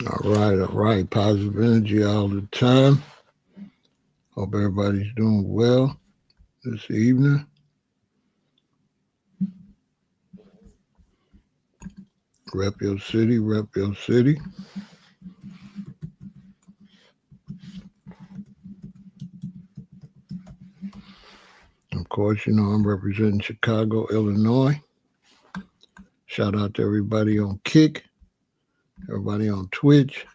All right. Positive energy all the time. Hope everybody's doing well this evening. Rep your city, rep your city. Of course, you know I'm representing Chicago, Illinois. Shout out to everybody on Kick, everybody on Twitch,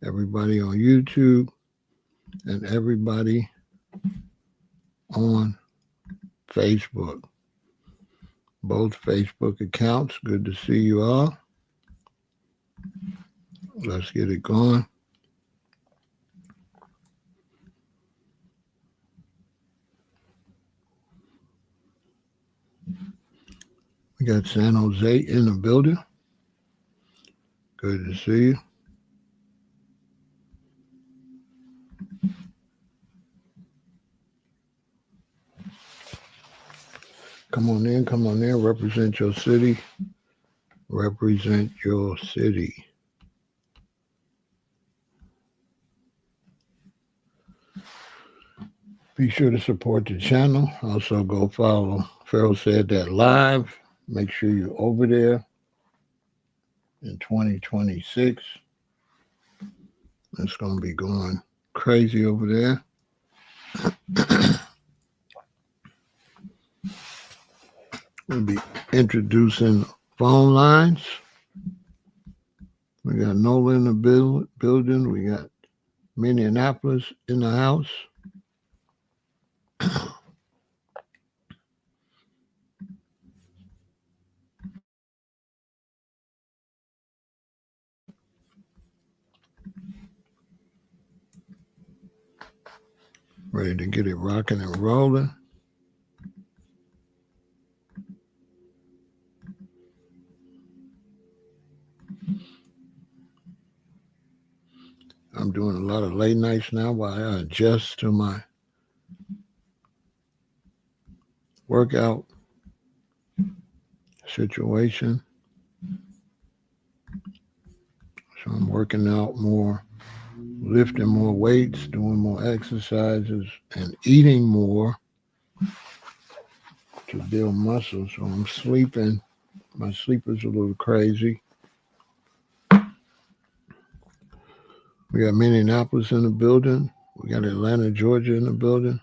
everybody on YouTube, and everybody on Facebook. Both Facebook accounts. Good to see you all. Let's get it going. We got San Jose in the building. Good to see you. Come on in, represent your city. Represent your city. Be sure to support the channel. Also go follow Pharaoh Said That Live. Make sure you're over there in 2026. It's going to be going crazy over there. We'll be introducing phone lines. We got Nola in the building. We got Minneapolis in the house. Ready to get it rocking and rolling. I'm doing a lot of late nights now while I adjust to my workout situation. So I'm working out more, lifting more weights, doing more exercises, and eating more to build muscle. So I'm sleeping. My sleep is a little crazy. We got Minneapolis in the building. We got Atlanta, Georgia in the building.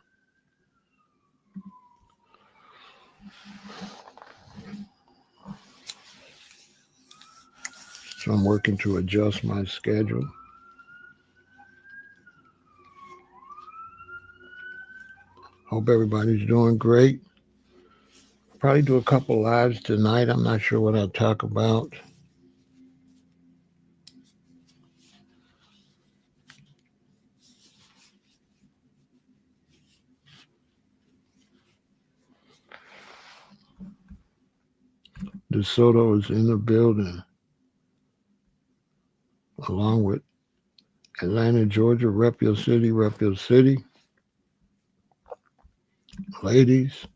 So I'm working to adjust my schedule. Hope everybody's doing great. Probably do a couple lives tonight. I'm not sure what I'll talk about. DeSoto is in the building, along with Atlanta, Georgia. Rep your city, rep your city. Ladies,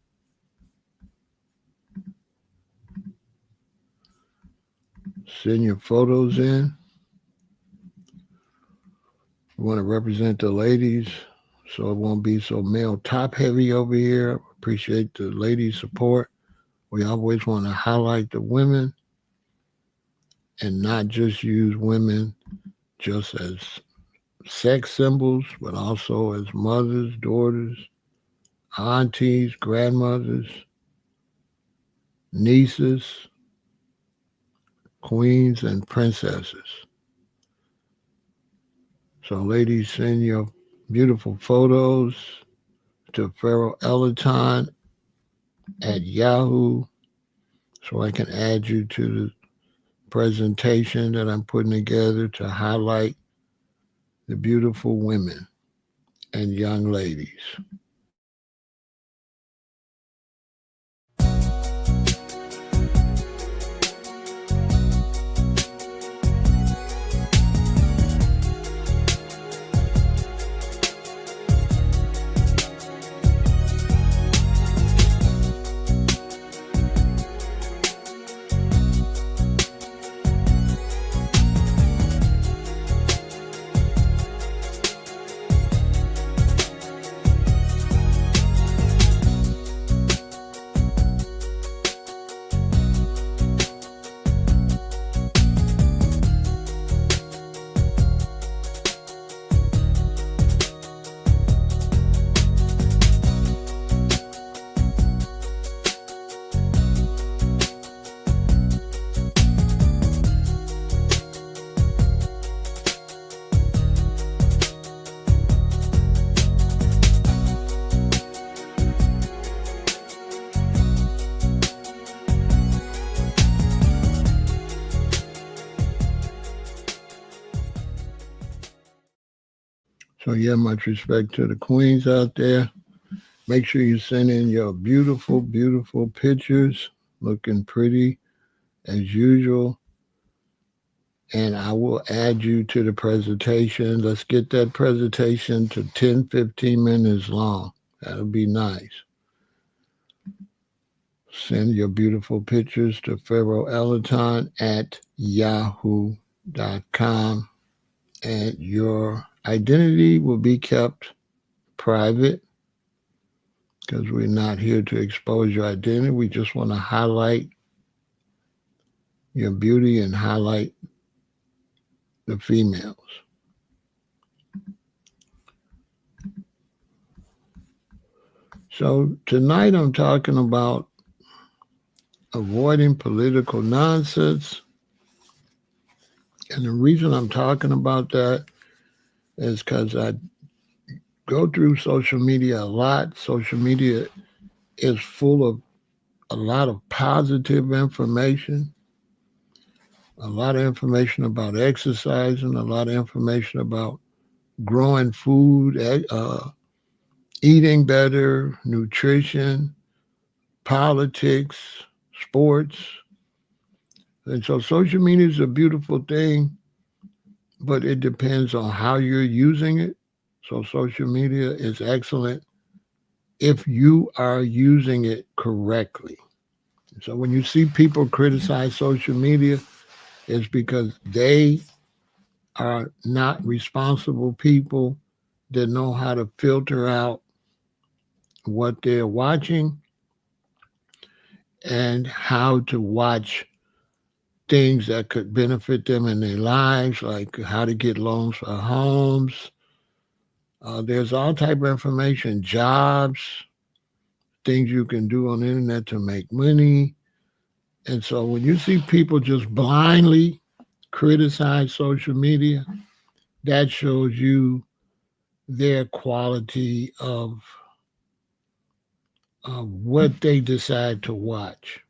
send your photos in. We want to represent the ladies so it won't be so male top heavy over here. Appreciate the ladies' support. We always want to highlight the women and not just use women just as sex symbols, but also as mothers, daughters, aunties, grandmothers, nieces, queens, and princesses. So ladies, send your beautiful photos to Pharaoh El-Aton at Yahoo so I can add you to the presentation that I'm putting together to highlight the beautiful women and young ladies. So yeah, much respect to the queens out there. Make sure you send in your beautiful, beautiful pictures, looking pretty as usual. And I will add you to the presentation. Let's get that presentation to 10, 15 minutes long. That'll be nice. Send your beautiful pictures to PharaohElAton at yahoo.com. And your identity will be kept private because we're not here to expose your identity. We just want to highlight your beauty and highlight the females. So tonight I'm talking about avoiding political nonsense. And the reason I'm talking about that is because I go through social media a lot. Social media is full of a lot of positive information, a lot of information about exercising, a lot of information about growing food, eating better, nutrition, politics, sports. And so social media is a beautiful thing, but it depends on how you're using it. So social media is excellent if you are using it correctly. So when you see people criticize social media, it's because they are not responsible people that know how to filter out what they're watching and how to watch things that could benefit them in their lives, like how to get loans for homes. There's all type of information, jobs, things you can do on the internet to make money. And so when you see people just blindly criticize social media, that shows you their quality of what they decide to watch.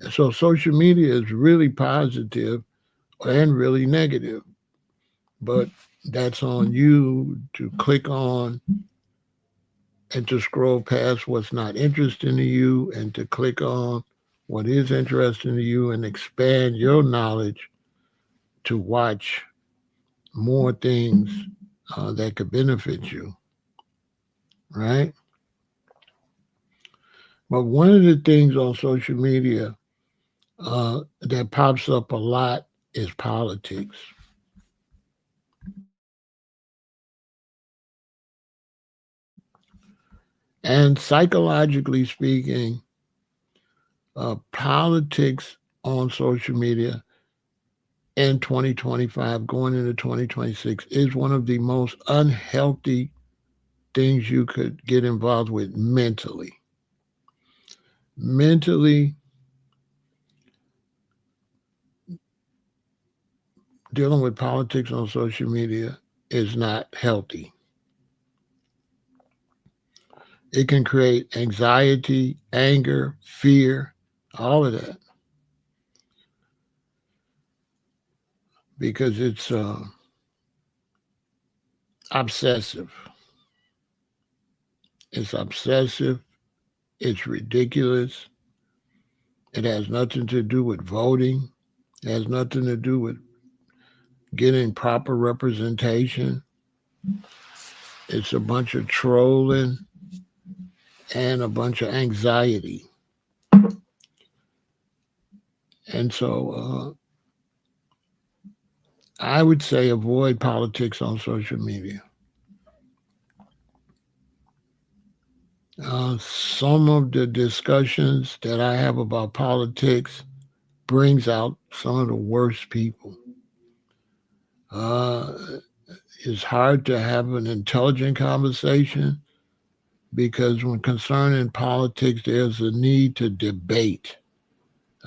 And so social media is really positive and really negative, but that's on you to click on and to scroll past what's not interesting to you and to click on what is interesting to you and expand your knowledge to watch more things that could benefit you, right? But one of the things on social media that pops up a lot is politics. And psychologically speaking, politics on social media in 2025, going into 2026, is one of the most unhealthy things you could get involved with mentally. Mentally, dealing with politics on social media is not healthy. It can create anxiety, anger, fear, all of that, because it's obsessive. It's obsessive. It's ridiculous. It has nothing to do with voting. It has nothing to do with getting proper representation. It's a bunch of trolling and a bunch of anxiety. And so I would say avoid politics on social media. Some of the discussions that I have about politics brings out some of the worst people. Uh, it's hard to have an intelligent conversation because when concerning politics, there's a need to debate.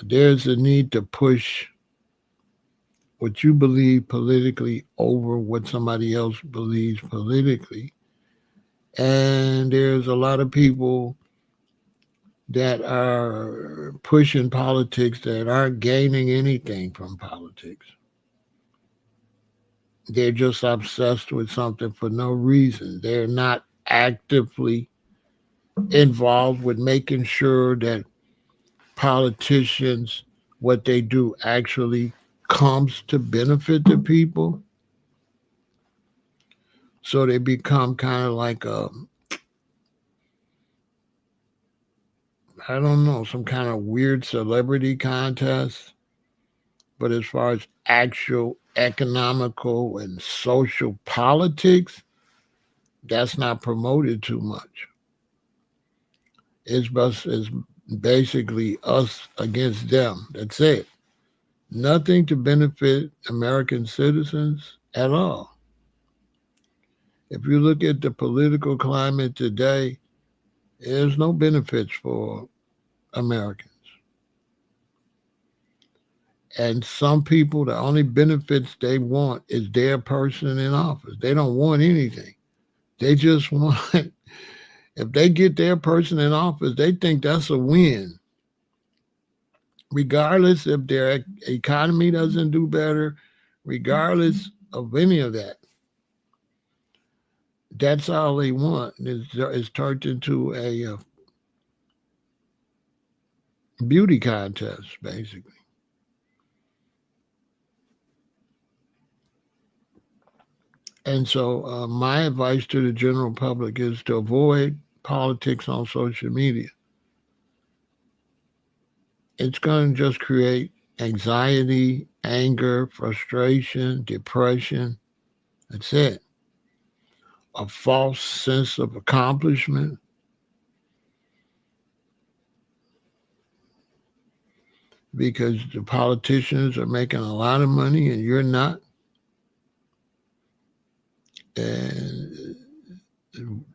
There's a need to push what you believe politically over what somebody else believes politically. And there's a lot of people that are pushing politics that aren't gaining anything from politics. They're just obsessed with something for no reason. They're not actively involved with making sure that politicians, what they do actually comes to benefit the people. So they become kind of like I don't know, some kind of weird celebrity contest. But as far as actual economical and social politics, that's not promoted too much. It's basically us against them. That's it. Nothing to benefit American citizens at all. If you look at the political climate today, there's no benefits for Americans. And some people, the only benefits they want is their person in office. They don't want anything. They just want, if they get their person in office, they think that's a win. Regardless if their economy doesn't do better, regardless of any of that. That's all they want. It's turned into a beauty contest, basically. And so, my advice to the general public is to avoid politics on social media. It's going to just create anxiety, anger, frustration, depression. That's it. A false sense of accomplishment because the politicians are making a lot of money and you're not. And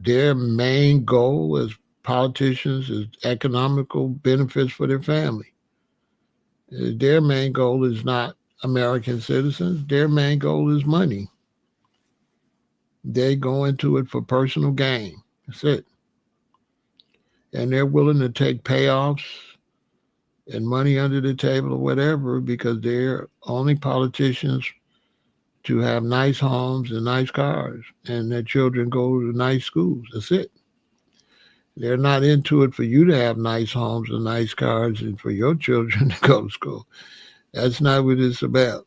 their main goal as politicians is economical benefits for their family. Their main goal is not American citizens. Their main goal is money. They go into it for personal gain. That's it. And they're willing to take payoffs and money under the table or whatever because they're only politicians to have nice homes and nice cars and their children go to nice schools. That's it. They're not into it for you to have nice homes and nice cars and for your children to go to school. That's not what it's about.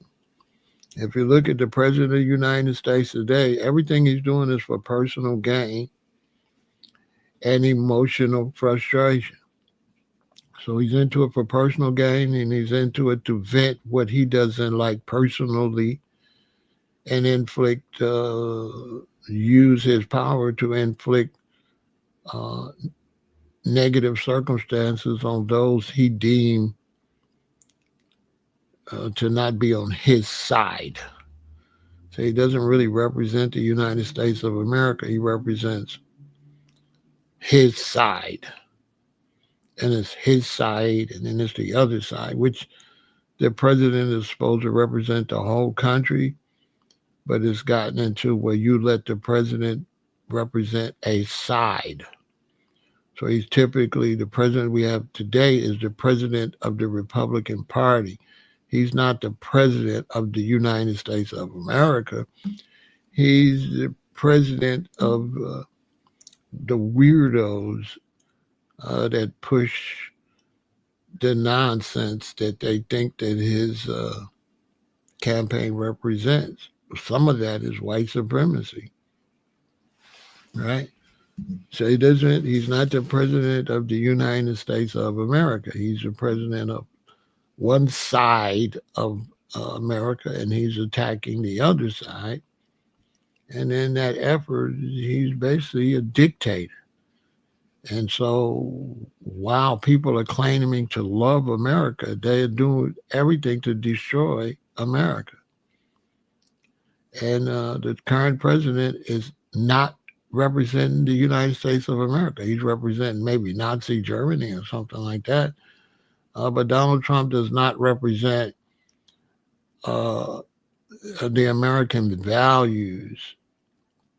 If you look at the President of the United States today, everything he's doing is for personal gain and emotional frustration. So he's into it for personal gain and he's into it to vent what he doesn't like personally and use his power to inflict uh, negative circumstances on those he deemed to not be on his side. So he doesn't really represent the United States of America. He represents his side. And it's his side, and then it's the other side, which the president is supposed to represent the whole country, but it's gotten into where you let the president represent a side. So he's typically the president we have today is the president of the Republican Party. He's not the president of the United States of America. He's the president of the weirdos that push the nonsense that they think that his campaign represents. Some of that is white supremacy, right? So he's not the president of the United States of America. He's the president of one side of America and he's attacking the other side. And in that effort, he's basically a dictator. And so while people are claiming to love America, they are doing everything to destroy America. And the current president is not representing the United States of America. He's representing maybe Nazi Germany or something like that. But Donald Trump does not represent uh, the American values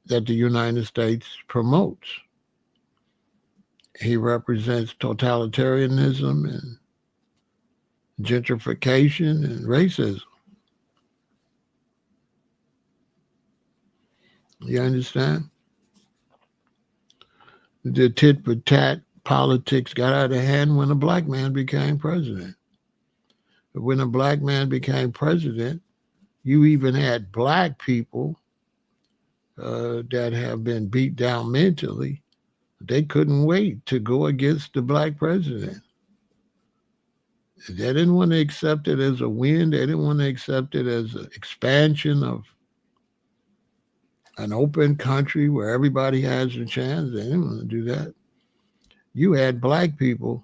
that the United States promotes. He represents totalitarianism and gentrification and racism. You understand? The tit for tat politics got out of hand when a black man became president. When a black man became president, you even had black people that have been beat down mentally. They couldn't wait to go against the black president. They didn't want to accept it as a win. They didn't want to accept it as an expansion of an open country where everybody has a chance. They didn't want to do that. You had black people,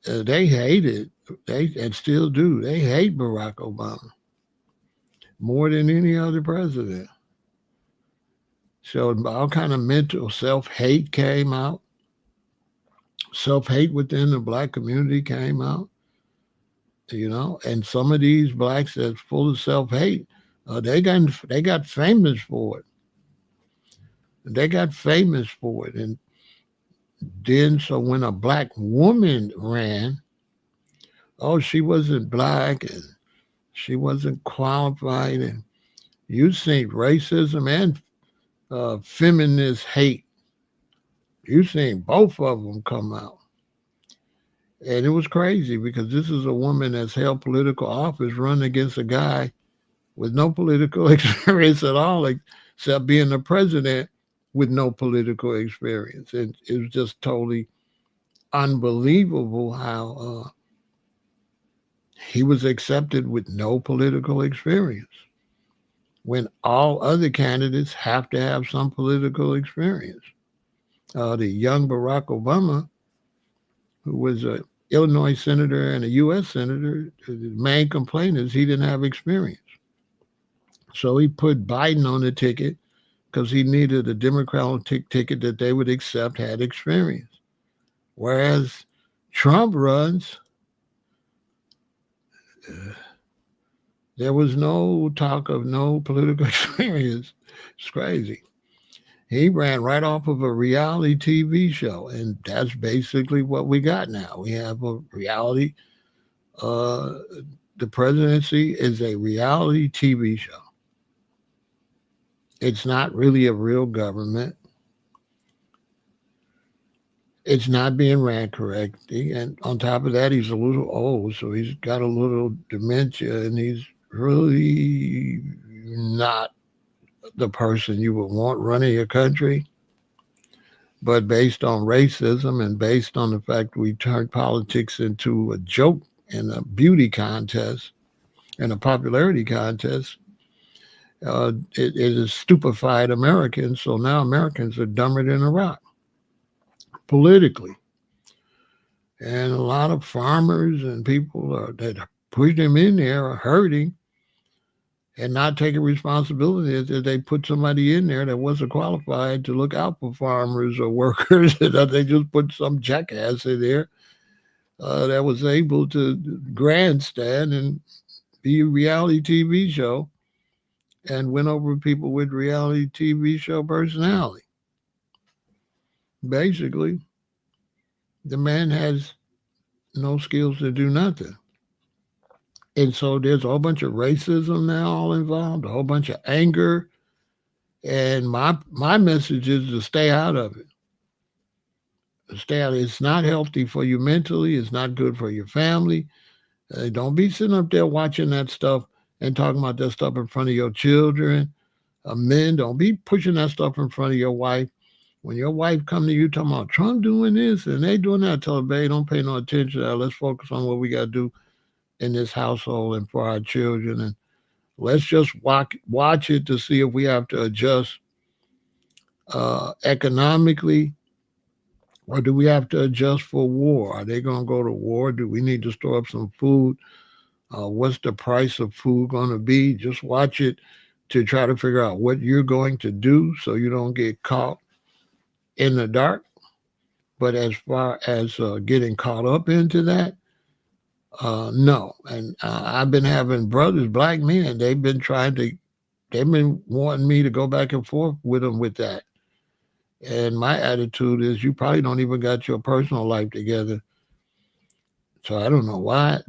they hated, they and still do. They hate Barack Obama more than any other president. So all kind of mental self-hate came out. Self-hate within the black community came out. And some of these blacks that's full of self-hate, they got famous for it. They got famous for it, and then so when a black woman ran, oh, she wasn't black and she wasn't qualified, and you seen racism and feminist hate. You seen both of them come out. And it was crazy because this is a woman that's held political office running against a guy with no political experience at all, except being the president with no political experience. And it was just totally unbelievable how he was accepted with no political experience when all other candidates have to have some political experience. The young Barack Obama, who was a Illinois senator and a U.S. senator, the main complaint is he didn't have experience. So he put Biden on the ticket because he needed a Democratic ticket that they would accept had experience. Whereas Trump runs, there was no talk of no political experience. It's crazy. He ran right off of a reality TV show, and that's basically what we got now. We have a reality. Uh, the presidency is a reality TV show. It's not really a real government. It's not being ran correctly. And on top of that, he's a little old, so he's got a little dementia, and he's really not the person you would want running your country. But based on racism and based on the fact we turned politics into a joke and a beauty contest and a popularity contest, it has stupefied Americans. So now Americans are dumber than a rock politically. And a lot of farmers and people that push them in there are hurting and not taking responsibility that they put somebody in there that wasn't qualified to look out for farmers or workers. That they just put some jackass in there that was able to grandstand and be a reality TV show and win over people with reality TV show personality. Basically, the man has no skills to do nothing. And so there's a whole bunch of racism now all involved, a whole bunch of anger. And my message is to stay out of it. Stay out. It's not healthy for you mentally. It's not good for your family. Don't be sitting up there watching that stuff and talking about that stuff in front of your children. Men, don't be pushing that stuff in front of your wife. When your wife come to you talking about Trump doing this and they doing that, tell her, babe, don't pay no attention to that. Let's focus on what we got to do in this household and for our children. And let's just watch it to see if we have to adjust economically, or do we have to adjust for war? Are they going to go to war? Do we need to store up some food? What's the price of food going to be? Just watch it to try to figure out what you're going to do so you don't get caught in the dark. But as far as getting caught up into that, no. And I've been having brothers, black men, they've been wanting me to go back and forth with them with that. And my attitude is you probably don't even got your personal life together. So I don't know why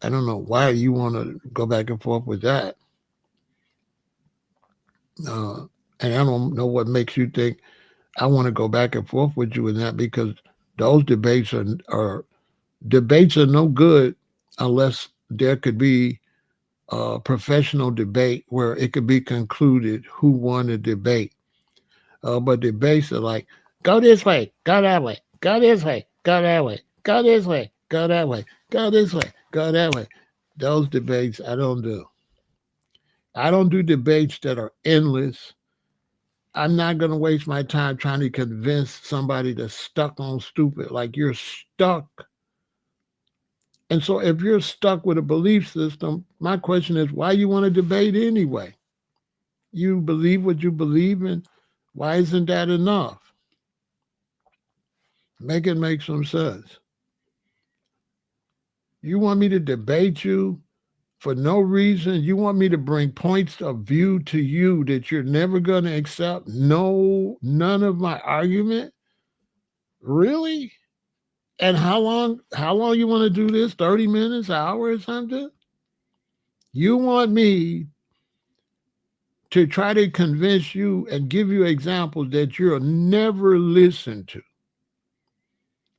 I don't know why you want to go back and forth with that. And I don't know what makes you think I want to go back and forth with you in that, because those debates are no good unless there could be a professional debate where it could be concluded who won the debate. But debates are like, go this way, go that way, go this way, go that way, go this way, go that way, go this way, go that way. Those debates I don't do. I don't do debates that are endless. I'm not going to waste my time trying to convince somebody that's stuck on stupid. Like, you're stuck. And so if you're stuck with a belief system, my question is, why you want to debate anyway? You believe what you believe in. Why isn't that enough? Make it make some sense. You want me to debate you for no reason? You want me to bring points of view to you that you're never going to accept? No, none of my argument? Really? And how long you want to do this? 30 minutes, an hour or something? You want me to try to convince you and give you examples that you'll never listen to.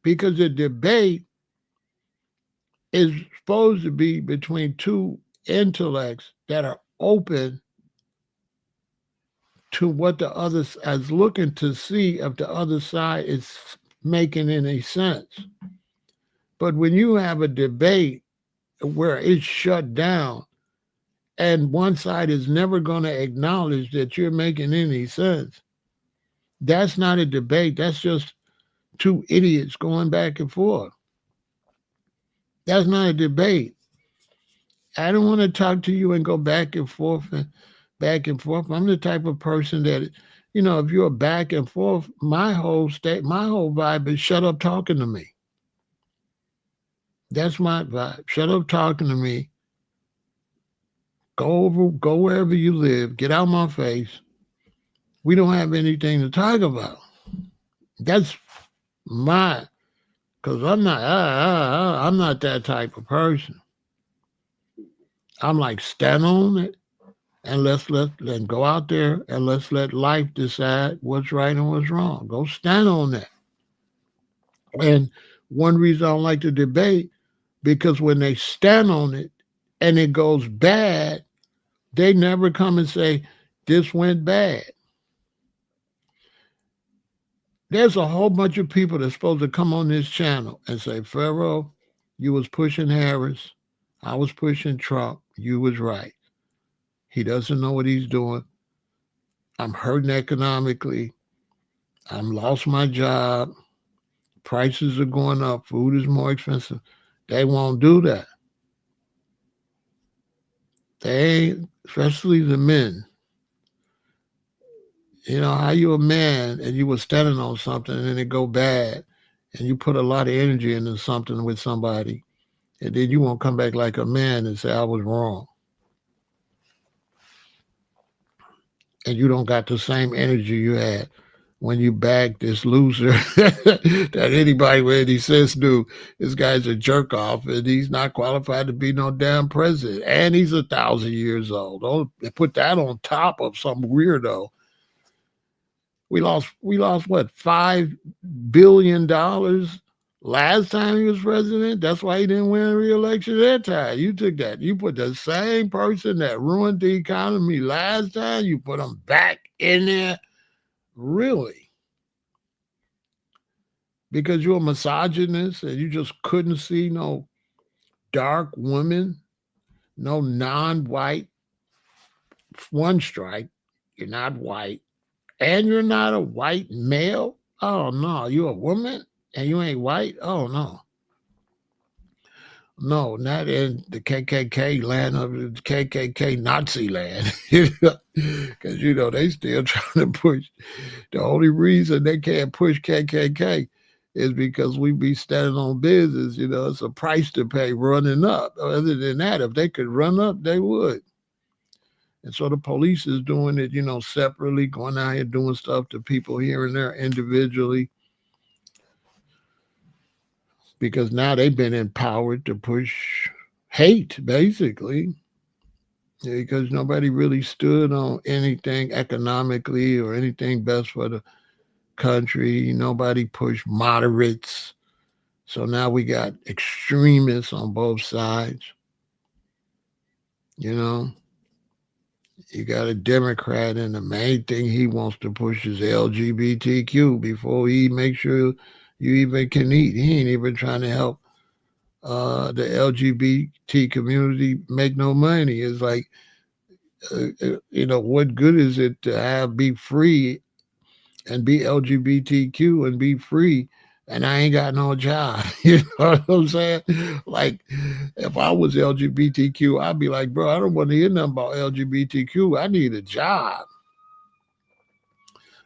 Because the debate is supposed to be between two intellects that are open to what the other is looking to see if the other side is making any sense. But when you have a debate where it's shut down and one side is never going to acknowledge that you're making any sense, that's not a debate. That's just two idiots going back and forth. That's not a debate. I don't want to talk to you and go back and forth and back and forth. I'm the type of person that, if you're back and forth, my whole vibe is shut up talking to me. That's my vibe. Shut up talking to me. Go wherever you live. Get out my face. We don't have anything to talk about. That's my, because I'm not that type of person. I'm like, stand on it, and let's go out there and let's let life decide what's right and what's wrong. Go stand on that. And one reason I don't like to debate, because when they stand on it and it goes bad, they never come and say, this went bad. There's a whole bunch of people that's supposed to come on this channel and say, Pharaoh, you was pushing Harris. I was pushing Trump. You was right. He doesn't know what he's doing. I'm hurting economically. I'm lost my job. Prices are going up. Food is more expensive. They won't do that. They, especially the men. How you a man and you were standing on something and then it go bad and you put a lot of energy into something with somebody, and then you won't come back like a man and say, I was wrong. And you don't got the same energy you had when you bagged this loser that anybody with any sense knew this guy's a jerk off and he's not qualified to be no damn president. And he's 1,000 years old. Don't put that on top of some weirdo. We lost what, $5 billion last time he was president? That's why he didn't win a re-election that time. You took that. You put the same person that ruined the economy last time, you put him back in there. Really? Because you're a misogynist and you just couldn't see no dark women, no non-white, one strike, you're not white, and you're not a white male? Oh, no, you're a woman and you ain't white? Oh, no. No, not in the KKK land of the KKK Nazi land. Because, they still trying to push. The only reason they can't push KKK is because we be standing on business. It's a price to pay running up. Other than that, if they could run up, they would. And so the police is doing it, separately, going out here doing stuff to people here and there individually, because now they've been empowered to push hate, basically. because nobody really stood on anything economically or anything best for the country. Nobody pushed moderates. So now we got extremists on both sides. You know, you got a Democrat, and the main thing he wants to push is LGBTQ before he makes sure you even can eat. He ain't even trying to help the LGBT community make no money. It's like, what good is it to be free and be LGBTQ and be free, and I ain't got no job? You know what I'm saying? Like, if I was LGBTQ, I'd be like, bro, I don't want to hear nothing about LGBTQ. I need a job.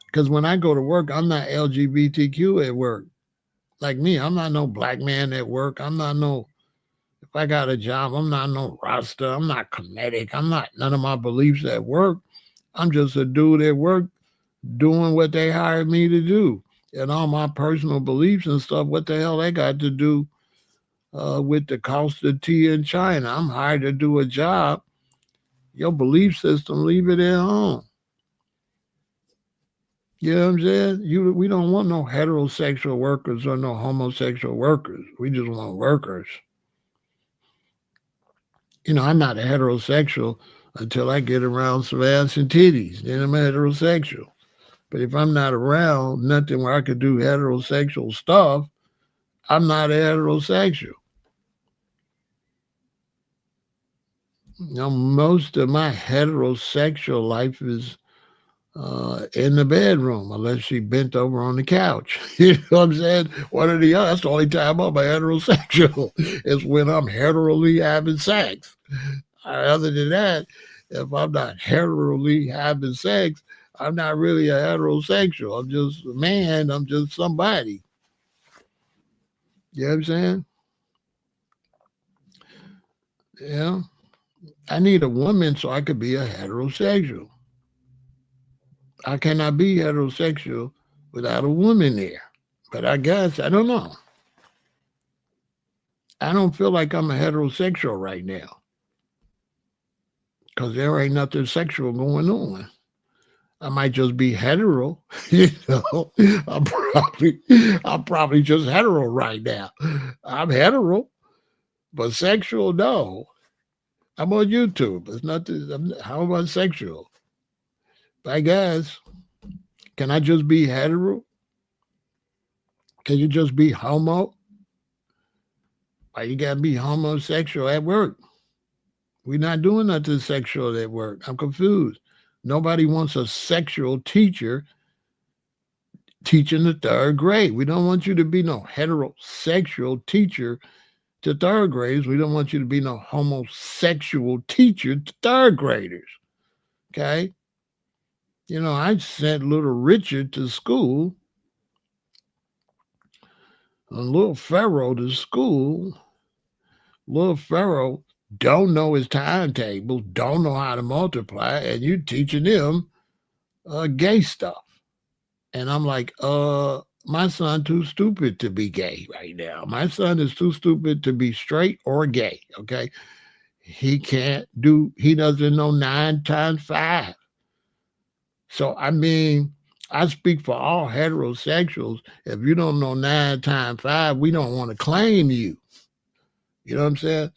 Because when I go to work, I'm not LGBTQ at work. Like me, I'm not no black man at work. I'm not no, if I got a job, I'm not no Rasta. I'm not comedic. I'm not none of my beliefs at work. I'm just a dude at work doing what they hired me to do. And all my personal beliefs and stuff, what the hell they got to do with the cost of tea in China? I'm hired to do a job. Your belief system, leave it at home. You know what I'm saying? We don't want no heterosexual workers or no homosexual workers. We just want workers. I'm not a heterosexual until I get around some ass and titties. Then I'm a heterosexual. But if I'm not around nothing where I could do heterosexual stuff, I'm not a heterosexual. Most of my heterosexual life is in the bedroom, unless she bent over on the couch. You know what I'm saying? One or the other. That's the only time I'm a heterosexual is when I'm heterally having sex. Other than that, if I'm not heterally having sex, I'm not really a heterosexual. I'm just a man. I'm just somebody. You know what I'm saying? Yeah. I need a woman so I could be a heterosexual. I cannot be heterosexual without a woman there. But I guess, I don't know. I don't feel like I'm a heterosexual right now because there ain't nothing sexual going on. I might just be hetero, you know. I'm probably, I'm probably just hetero right now. I'm hetero, but sexual, no. I'm on YouTube. It's nothing. How am I sexual? I guess. Can I just be hetero? Can you just be homo? Why you gotta be homosexual at work? We're not doing nothing sexual at work. I'm confused. Nobody wants a sexual teacher teaching the third grade. We don't want you to be no heterosexual teacher to third graders. We don't want you to be no homosexual teacher to third graders. Okay? I sent little Richard to school and little Pharaoh to school. Little Pharaoh don't know his timetable, don't know how to multiply, and you teaching him gay stuff. And I'm like, my son too stupid to be gay right now. My son is too stupid to be straight or gay. Okay. He doesn't know 9 times 5. So, I mean, I speak for all heterosexuals. If you don't know 9 times 5, we don't want to claim you. You know what I'm saying?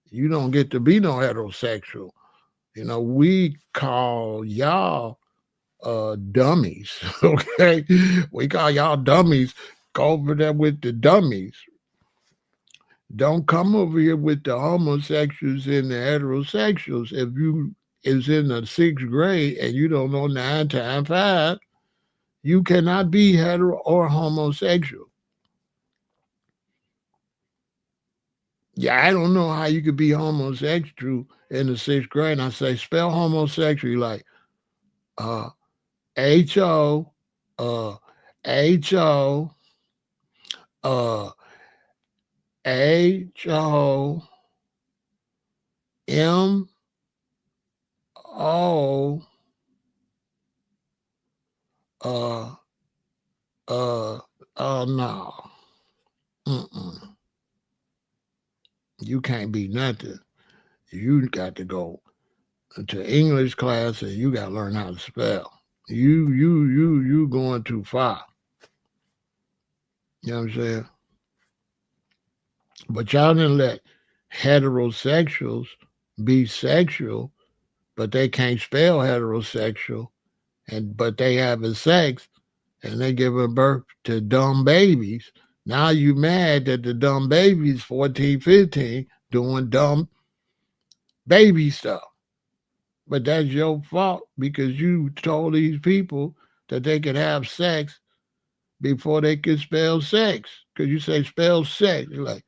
You don't get to be no heterosexual. We call y'all dummies. Okay, we call y'all dummies. Go over there with the dummies. Don't come over here with the homosexuals and the heterosexuals. If you is in the 6th grade and you don't know 9 times 5, you cannot be hetero or homosexual. Yeah, I don't know how you could be homosexual in the 6th grade. And I say, spell homosexual. You're like, uh, H-O, uh, H-O, uh, H-O, M-O, uh, oh no. Mm-mm. You can't be nothing. You got to go to English class and you got to learn how to spell. You going too far. You know what I'm saying? But y'all didn't let heterosexuals be sexual, but they can't spell heterosexual, but they having sex and they giving birth to dumb babies. Now you mad that the dumb babies 14, 15 doing dumb baby stuff. But that's your fault because you told these people that they could have sex before they could spell sex. Because you say spell sex, you're like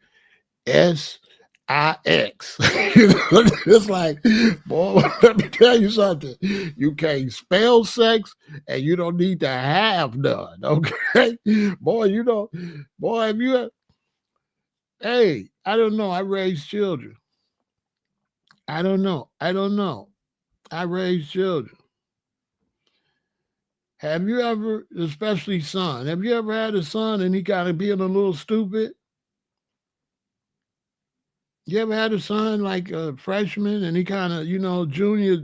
SIX. It's like, boy, let me tell you something. You can't spell sex and you don't need to have none. Okay, boy, boy, if you, hey, I don't know. I raised children. I don't know. I raised children. Have you ever, especially son, have you ever had a son and he kind of being a little stupid? You ever had a son like a freshman and he kind of, junior,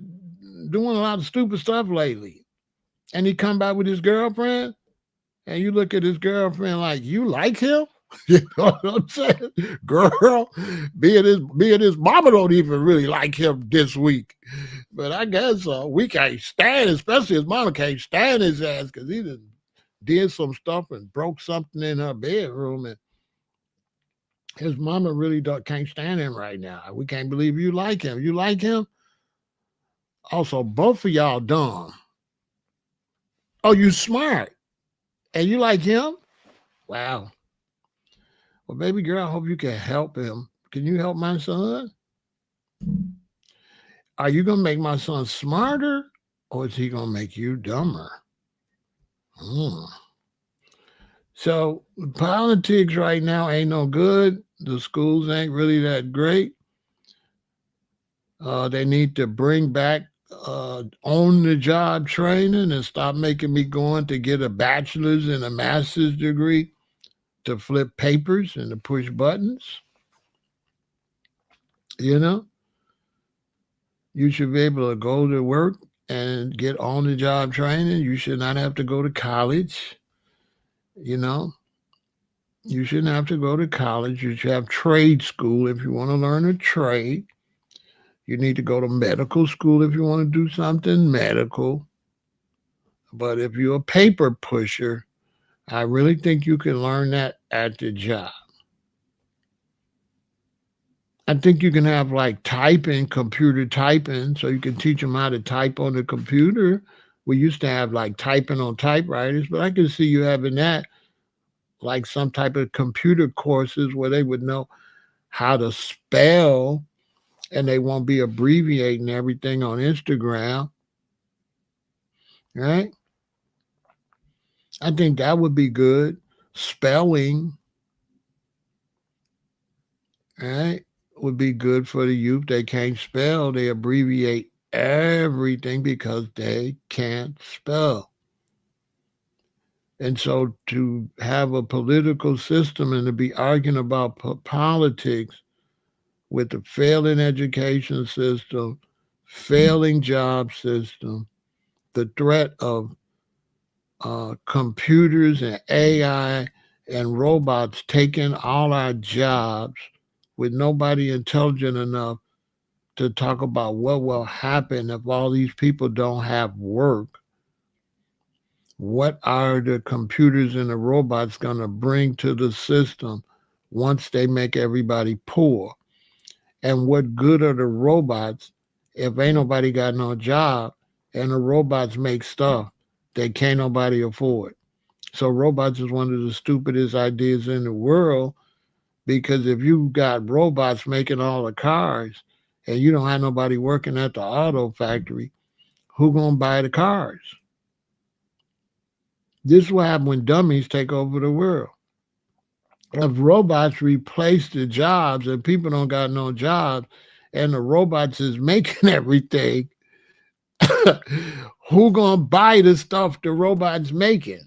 doing a lot of stupid stuff lately? And he come back with his girlfriend and you look at his girlfriend like, you like him? You know what I'm saying? Girl, being his mama don't even really like him this week. But I guess we can't stand, especially his mama can't stand his ass because he did some stuff and broke something in her bedroom, and his mama really can't stand him right now. We can't believe you like him. You like him? Also, both of y'all dumb. Oh, you smart. And you like him? Wow. Well, baby girl, I hope you can help him. Can you help my son? Are you going to make my son smarter or is he going to make you dumber? So politics right now ain't no good. The schools ain't really that great. They need to bring back on the job training and stop making me going to get a bachelor's and a master's degree to flip papers and to push buttons. You know, you should be able to go to work and get on the job training. You should not have to go to college. You know, you shouldn't have to go to college. You should have trade school if you want to learn a trade. You need to go to medical school if you want to do something medical. But if you're a paper pusher, I really think you can learn that at the job. I think you can have like typing, computer typing, so you can teach them how to type on the computer. We used to have like typing on typewriters, but I can see you having that, like some type of computer courses where they would know how to spell and they won't be abbreviating everything on Instagram, right? I think that would be good. Spelling, right, would be good for the youth. They can't spell, they abbreviate everything because they can't spell. And so to have a political system and to be arguing about politics with the failing education system, failing job system, the threat of computers and AI and robots taking all our jobs with nobody intelligent enough to talk about what will happen if all these people don't have work. What are the computers and the robots going to bring to the system once they make everybody poor? And what good are the robots if ain't nobody got no job and the robots make stuff that can't nobody afford? So robots is one of the stupidest ideas in the world because if you got robots making all the cars and you don't have nobody working at the auto factory, who gonna buy the cars? This is what happens when dummies take over the world. If robots replace the jobs and people don't got no jobs and the robots is making everything, who gonna buy the stuff the robots making?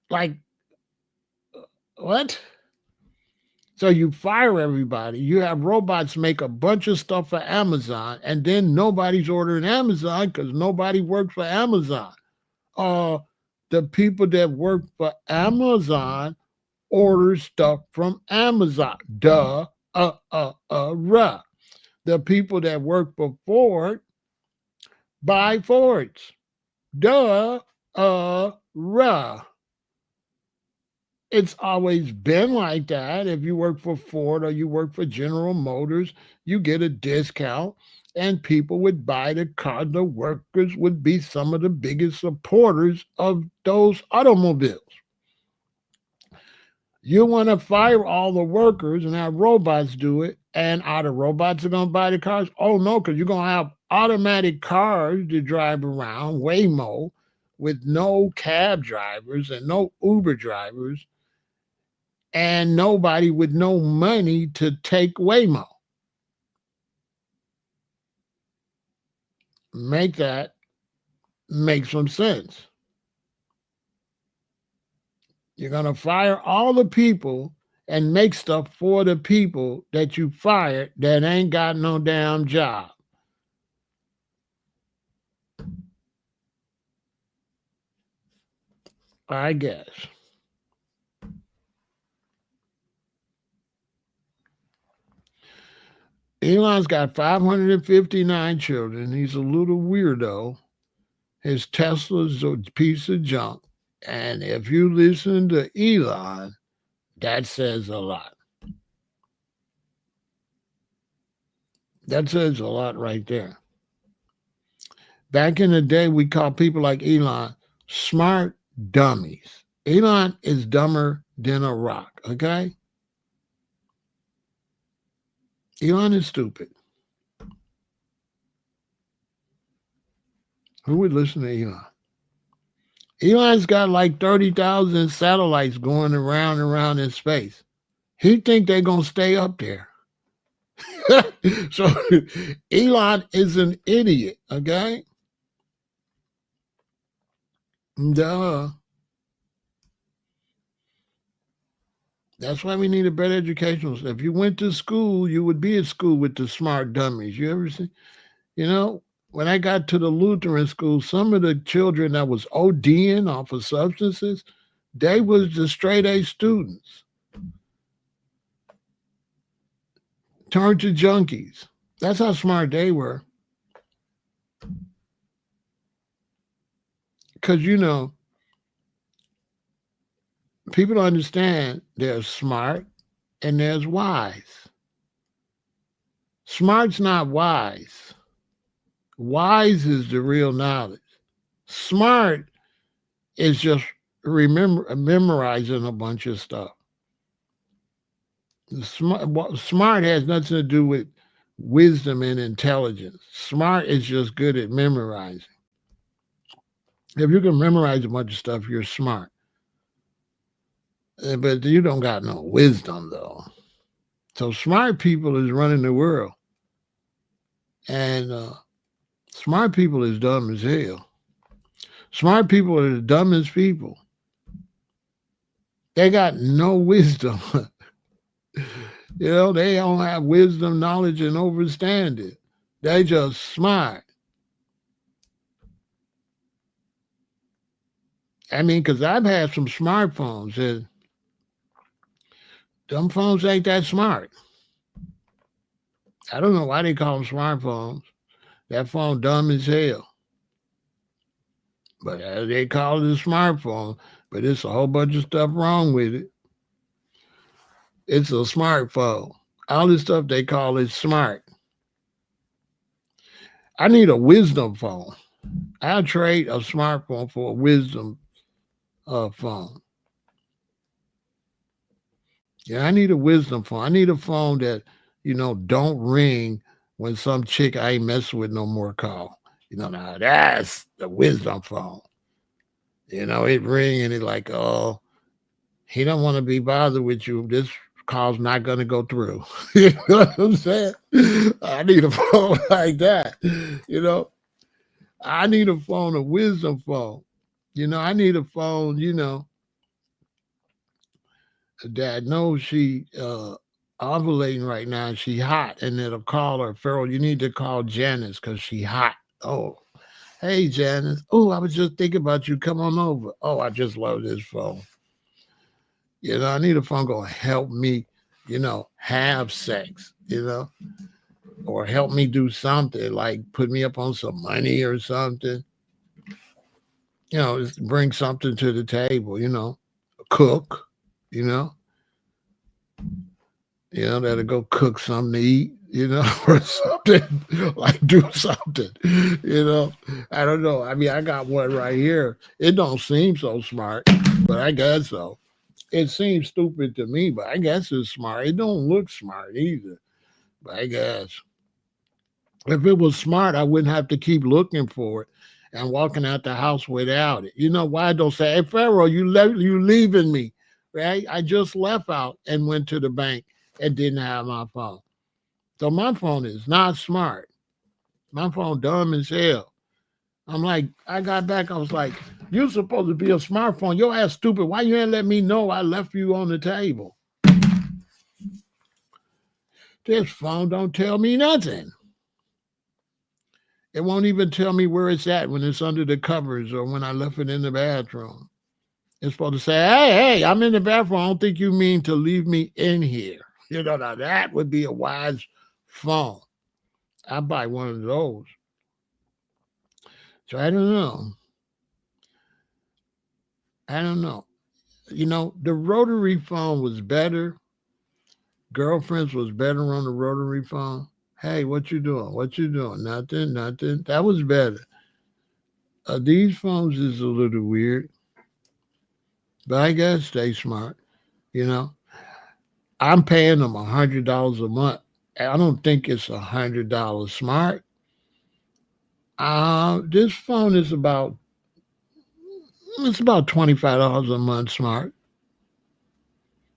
Like what? So you fire everybody. You have robots make a bunch of stuff for Amazon, and then nobody's ordering Amazon because nobody works for Amazon. Uh, the people that work for Amazon order stuff from Amazon. Duh, ruh. The people that work for Ford buy Fords. Duh, ruh. It's always been like that. If you work for Ford or you work for General Motors, you get a discount and people would buy the car. The workers would be some of the biggest supporters of those automobiles. You want to fire all the workers and have robots do it, and are the robots going to buy the cars? Oh, no, because you're going to have automatic cars to drive around, Waymo, with no cab drivers and no Uber drivers and nobody with no money to take Waymo. Make that make some sense. You're going to fire all the people and make stuff for the people that you fired that ain't got no damn job. I guess. Elon's got 559 children. He's a little weirdo. His Tesla's a piece of junk. And if you listen to Elon, that says a lot. That says a lot right there. Back in the day, we called people like Elon smart dummies. Elon is dumber than a rock, okay? Elon is stupid. Who would listen to Elon? Elon's got like 30,000 satellites going around in space. He think they're going to stay up there. So Elon is an idiot, okay? Duh. That's why we need a better education. If you went to school, you would be at school with the smart dummies. You ever see? You know, when I got to the Lutheran school, some of the children that was ODing off of substances, they was the straight A students. Turned to junkies. That's how smart they were. Because, you know, people don't understand there's smart and there's wise. Smart's not wise. Wise is the real knowledge. Smart is just memorizing a bunch of stuff. Smart has nothing to do with wisdom and intelligence. Smart is just good at memorizing. If you can memorize a bunch of stuff, you're smart. But you don't got no wisdom, though. So smart people is running the world. And smart people is dumb as hell. Smart people are the dumbest people. They got no wisdom. You know, they don't have wisdom, knowledge, and understanding. They just smart. I mean, because I've had some smartphones, and them phones ain't that smart. I don't know why they call them smartphones. That phone dumb as hell. But they call it a smartphone, but it's a whole bunch of stuff wrong with it. It's a smartphone. All this stuff they call it smart. I need a wisdom phone. I'll trade a smartphone for a wisdom phone. Yeah, I need a wisdom phone. I need a phone that, you know, don't ring when some chick I ain't messing with no more call. You know, now that's the wisdom phone. You know, it ring and it's like, oh, he don't want to be bothered with you. This call's not going to go through. You know what I'm saying? I need a phone like that. You know, I need a phone, a wisdom phone. You know, I need a phone, you know, that knows she ovulating right now and she hot, and it'll call her, Pharaoh, you need to call Janice because she hot. Oh, hey, Janice. Oh, I was just thinking about you. Come on over. Oh, I just love this phone. I need a phone gonna help me, have sex, or help me do something like put me up on some money or something. Just bring something to the table. Cook. You know, that'll go cook something to eat. Or something like do something. You know, I don't know. I mean, I got one right here. It don't seem so smart, but I guess so. It seems stupid to me, but I guess it's smart. It don't look smart either, but I guess if it was smart, I wouldn't have to keep looking for it and walking out the house without it. You know why I don't say, "Hey, Pharaoh, you leaving me?" Right? I just left out and went to the bank and didn't have my phone. So my phone is not smart. My phone dumb as hell. I'm like, I got back. I was like, "You supposed to be a smartphone. Your ass stupid. Why you ain't let me know I left you on the table?" This phone don't tell me nothing. It won't even tell me where it's at when it's under the covers or when I left it in the bathroom. It's supposed to say, hey, I'm in the bathroom. I don't think you mean to leave me in here. Now that would be a wise phone. I'd buy one of those. So I don't know. I don't know. The rotary phone was better. Girlfriends was better on the rotary phone. Hey, what you doing? What you doing? Nothing, nothing. That was better. These phones is a little weird, but I guess they smart. You know, I'm paying them $100 a month. I don't think it's $100 smart. This phone is about $25 a month smart.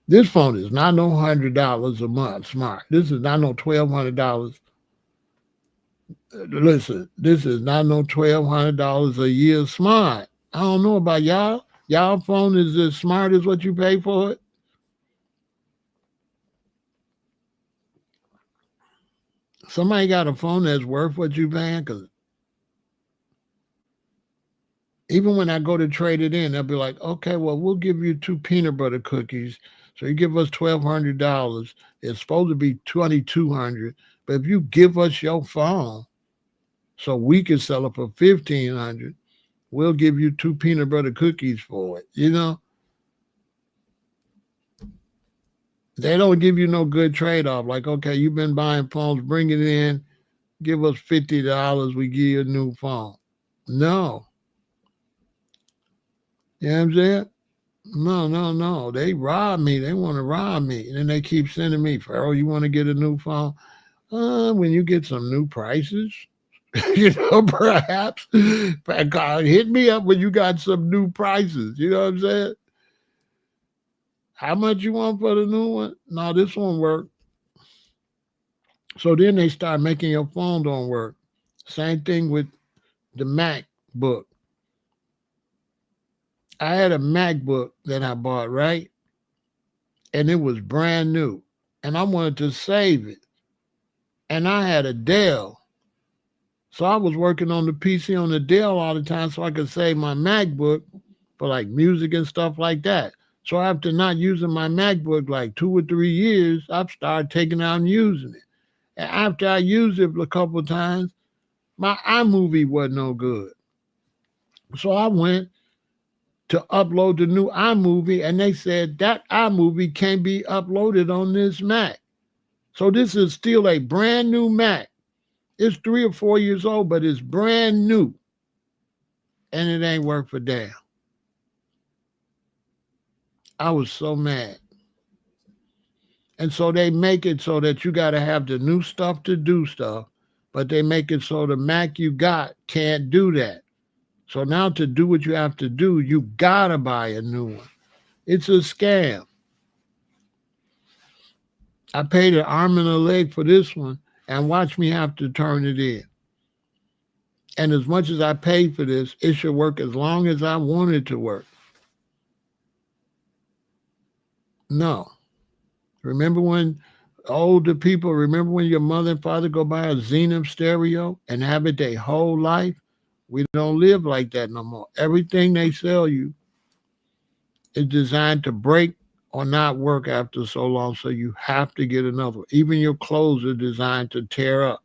This phone is not no $100 a month smart. This is not no $1,200. Listen, this is not no $1,200 a year smart. I don't know about y'all. Y'all phone is as smart as what you pay for it. Somebody got a phone that's worth what you paying? Because even when I go to trade it in, they'll be like, okay, well, we'll give you 2 peanut butter cookies. So you give us $1,200. It's supposed to be $2,200. But if you give us your phone so we can sell it for $1,500, we'll give you 2 peanut butter cookies for it. They don't give you no good trade off. Like, okay, you've been buying phones, bring it in, give us $50, we give you a new phone. No. You know what I'm saying? No, no, no. They rob me. They want to rob me. And then they keep sending me, Pharaoh, you want to get a new phone? When you get some new prices, perhaps. God, hit me up when you got some new prices. You know what I'm saying? How much you want for the new one? No, this one work. So then they start making your phone don't work. Same thing with the MacBook. I had a MacBook that I bought, right? And it was brand new. And I wanted to save it. And I had a Dell. So I was working on the PC on the Dell all the time so I could save my MacBook for like music and stuff like that. So after not using my MacBook like 2 or 3 years, I've started taking out and using it. And after I used it a couple of times, my iMovie wasn't no good. So I went to upload the new iMovie and they said that iMovie can't be uploaded on this Mac. So this is still a brand new Mac. It's 3 or 4 years old, but it's brand new. And it ain't worth a damn. I was so mad. And so they make it so that you got to have the new stuff to do stuff, but they make it so the Mac you got can't do that. So now to do what you have to do, you got to buy a new one. It's a scam. I paid an arm and a leg for this one and watch me have to turn it in. And as much as I paid for this, it should work as long as I want it to work. No. Remember when Older people, remember when your mother and father go buy a Zenith stereo and have it their whole life? We don't live like that no more. Everything they sell you is designed to break or not work after so long, so you have to get another. Even your clothes are designed to tear up.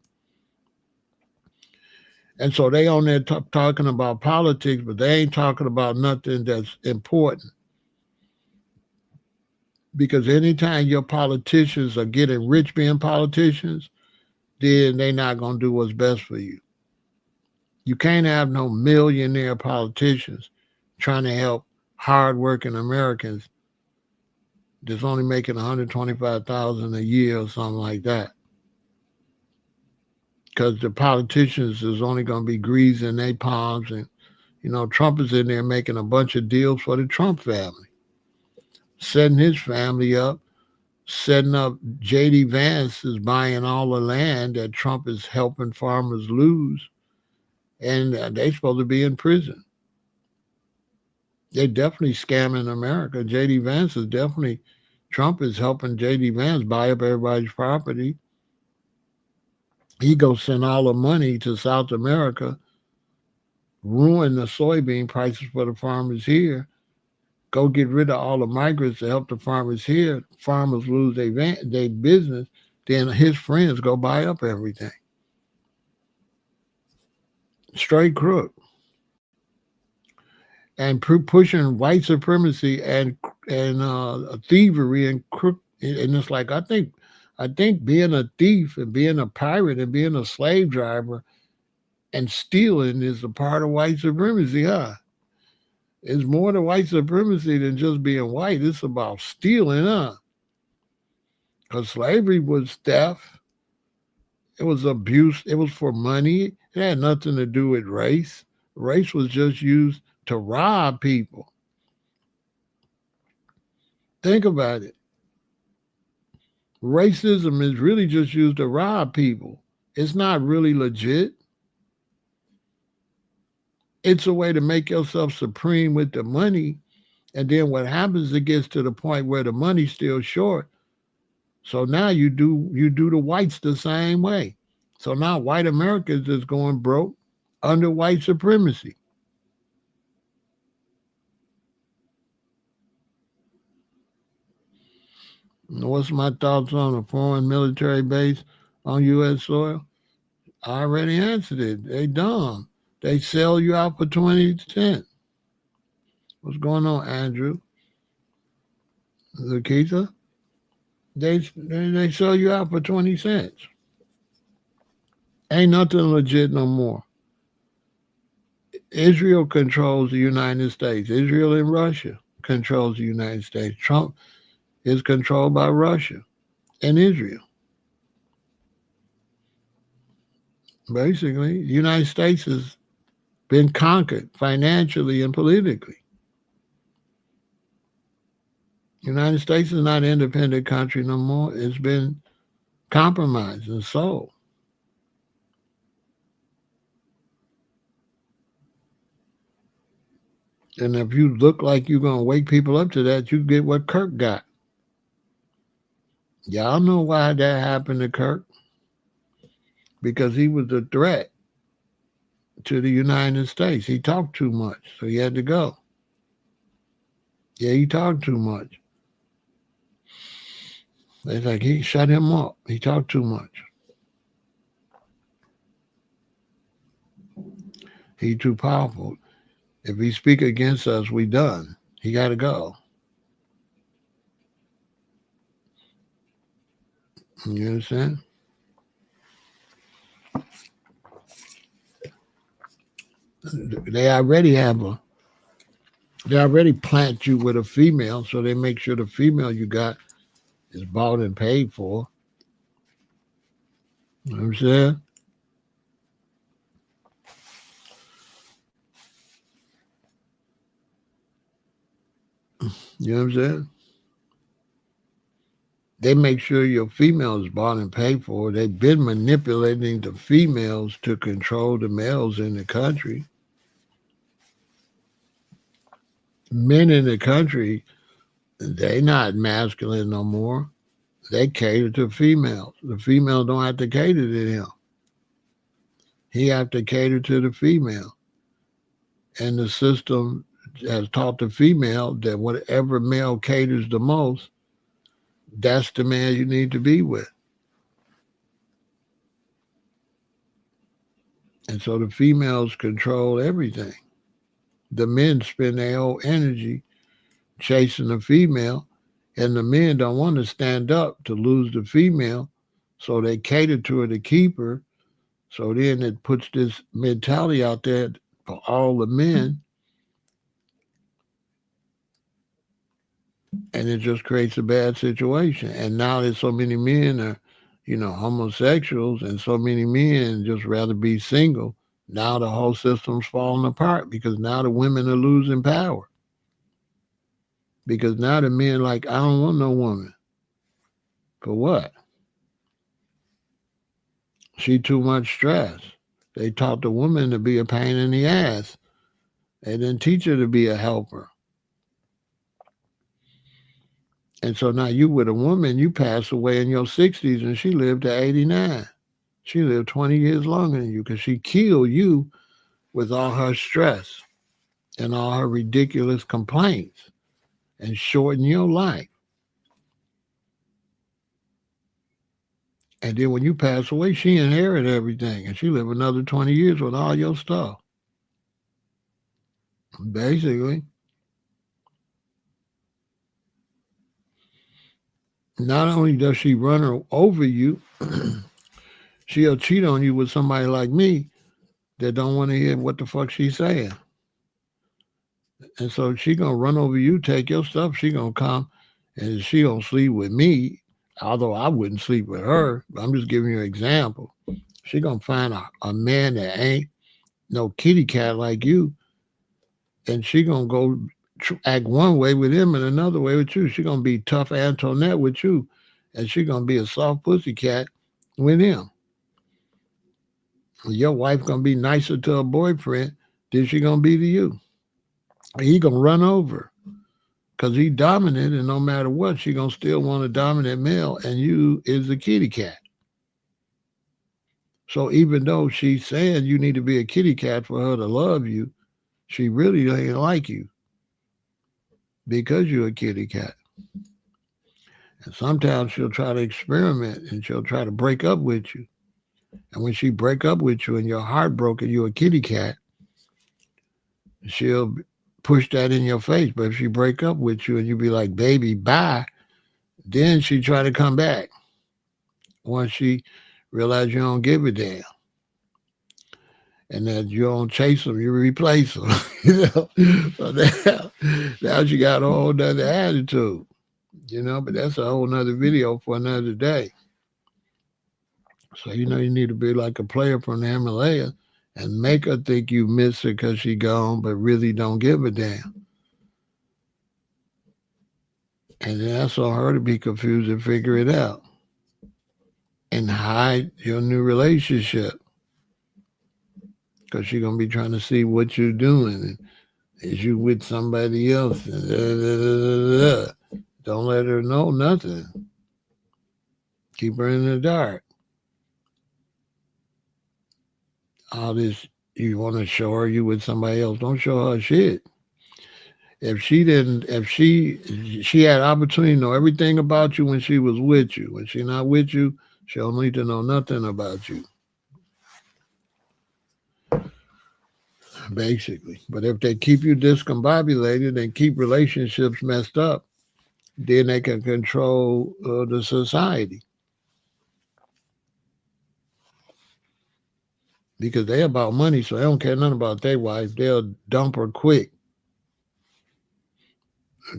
And so they on there talking about politics, but they ain't talking about nothing that's important. Because anytime your politicians are getting rich being politicians, then they not gonna do what's best for you. You can't have no millionaire politicians trying to help hardworking Americans that's only making 125,000 a year or something like that. Because the politicians is only going to be greasing their palms, and Trump is in there making a bunch of deals for the Trump family, setting his family up, setting up J.D. Vance is buying all the land that Trump is helping farmers lose, and they supposed to be in prison. They're definitely scamming America. J.D. Vance is definitely, Trump is helping J.D. Vance buy up everybody's property. He goes send all the money to South America, ruin the soybean prices for the farmers here, go get rid of all the migrants to help the farmers here. Farmers lose their business. Then his friends go buy up everything. Straight crook. And pushing white supremacy and thievery and crook. And it's like I think being a thief and being a pirate and being a slave driver and stealing is a part of white supremacy, huh? It's more to white supremacy than just being white. It's about stealing, huh? Because slavery was theft. It was abuse. It was for money. It had nothing to do with race. Race was just used to rob people. Think about it. Racism is really just used to rob people. It's not really legit. It's a way to make yourself supreme with the money. And then what happens, it gets to the point where the money's still short. So now you do the whites the same way. So now white Americans is going broke under white supremacy. What's my thoughts on a foreign military base on U.S. soil? I already answered it. They dumb. They sell you out for 20 cents. What's going on, Andrew? Lakita? They sell you out for 20 cents. Ain't nothing legit no more. Israel controls the United States. Israel and Russia controls the United States. Trump is controlled by Russia and Israel. Basically, the United States has been conquered financially and politically. The United States is not an independent country no more. It's been compromised and sold. And if you look like you're going to wake people up to that, you get what Kirk got. Y'all know why that happened to Kirk? Because he was a threat to the United States. He talked too much, so he had to go. Yeah, he talked too much. It's like he shut him up. He talked too much. He too powerful. If he speak against us, we done. He got to go. You understand? They already plant you with a female, so they make sure the female you got is bought and paid for. You know what I'm saying? You know what I'm saying? They make sure your female is bought and paid for. They've been manipulating the females to control the males in the country. Men in the country, they not masculine no more. They cater to females. The female don't have to cater to him. He have to cater to the female. And the system has taught the female that whatever male caters the most, that's the man you need to be with. And so the females control everything. The men spend their whole energy chasing the female, and the men don't want to stand up to lose the female, so they cater to her to keep her. So then it puts this mentality out there for all the men, and it just creates a bad situation. And now there's so many men are, homosexuals, and so many men just rather be single. Now the whole system's falling apart because now the women are losing power. Because now the men like, I don't want no woman. For what? She too much stress. They taught the woman to be a pain in the ass. They didn't teach her to be a helper. And so now you with a woman, you pass away in your 60s and she lived to 89. She lived 20 years longer than you because she killed you with all her stress and all her ridiculous complaints and shortened your life. And then when you pass away, she inherited everything and she lived another 20 years with all your stuff. Basically. Not only does she run her over you, she'll cheat on you with somebody like me that don't want to hear what the fuck she's saying. And so she gonna run over you, take your stuff, she gonna come and she gonna sleep with me, although I wouldn't sleep with her. But I'm just giving you an example. She gonna find a man that ain't no kitty cat like you, and she gonna go act one way with him and another way with you. She gonna be tough Antoinette with you, and she gonna be a soft pussy cat with him. Your wife gonna be nicer to her boyfriend than she gonna be to you. He gonna run over because he dominant, and no matter what, she gonna still want a dominant male, and you is the kitty cat. So even though she's saying you need to be a kitty cat for her to love you, she really ain't like you because you're a kitty cat. And sometimes she'll try to experiment and she'll try to break up with you. And when she break up with you and you're heartbroken, you're a kitty cat, she'll push that in your face. But if she break up with you and you be like, baby, bye, then she try to come back. Once she realize you don't give a damn. And that you don't chase them, you replace them. So now she got a whole nother attitude. But that's a whole nother video for another day. So you need to be like a player from the Himalayas and make her think you miss her because she gone, but really don't give a damn. And then that's on her to be confused and figure it out. And hide your new relationship. Because she's going to be trying to see what you're doing. And is you with somebody else? Don't let her know nothing. Keep her in the dark. All this, you want to show her you with somebody else. Don't show her shit. If she had opportunity to know everything about you when she was with you. When she's not with you, she don't need to know nothing about you. Basically. But if they keep you discombobulated and keep relationships messed up, then they can control the society. Because they about money, so they don't care nothing about their wife. They'll dump her quick.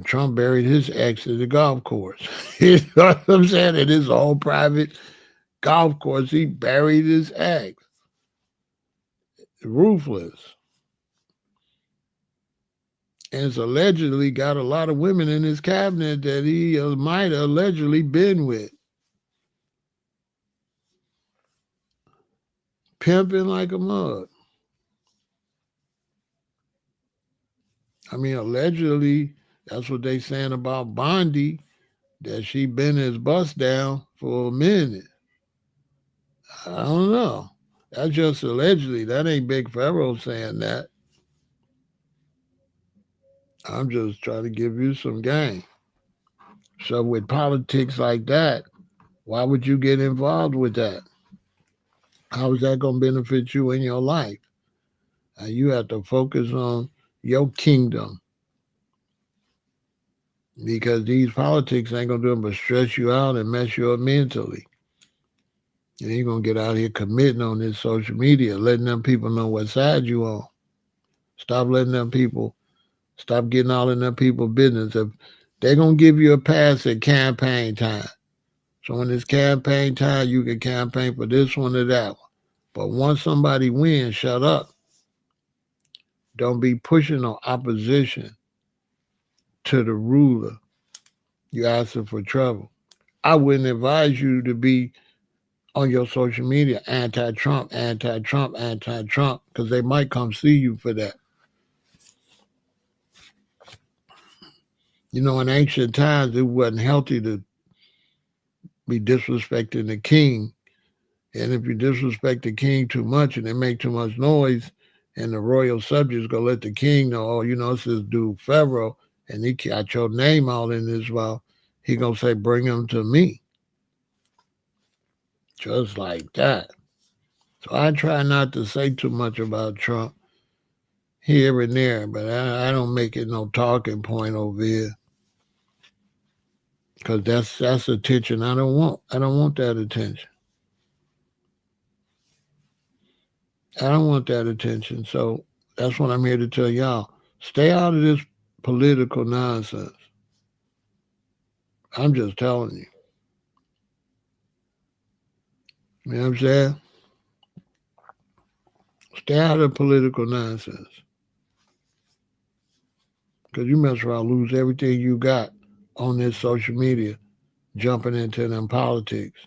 Trump buried his ex at the golf course. You know what I'm saying? At his own private golf course, he buried his ex. Ruthless. And it's allegedly got a lot of women in his cabinet that he might have allegedly been with. Pimping like a mug. I mean, allegedly, that's what they saying about Bondi. that she been his bust down for a minute. I don't know. That's just allegedly. That ain't Big Pharaoh saying that. I'm just trying to give you some game. So with politics like that, why would you get involved with that? How is that going to benefit you in your life? You have to focus on your kingdom because these politics ain't going to do nothing but stress you out and mess you up mentally. And you're going to get out here committing on this social media, letting them people know what side you on. Stop letting them people, stop getting all in them people's business. If they're going to give you a pass at campaign time. So when it's campaign time, you can campaign for this one or that one. But once somebody wins, shut up. Don't be pushing no opposition to the ruler. You asking for trouble. I wouldn't advise you to be on your social media anti-Trump, anti-Trump, anti-Trump, because they might come see you for that. You know, in ancient times, it wasn't healthy to be disrespecting the king. And if you disrespect the king too much and they make too much noise, and the royal subjects go let the king know, oh, you know, it's this dude Pharaoh, and he got your name all in this while he gonna say, bring him to me. Just like that. So I try not to say too much about Trump here and there, but I don't make it no talking point over here. Because that's attention I don't want. I don't want that attention. I don't want that attention. So that's what I'm here to tell y'all. Stay out of this political nonsense. I'm just telling you. You know what I'm saying? Stay out of political nonsense. Because you mess around, lose everything you got on this social media, jumping into them politics.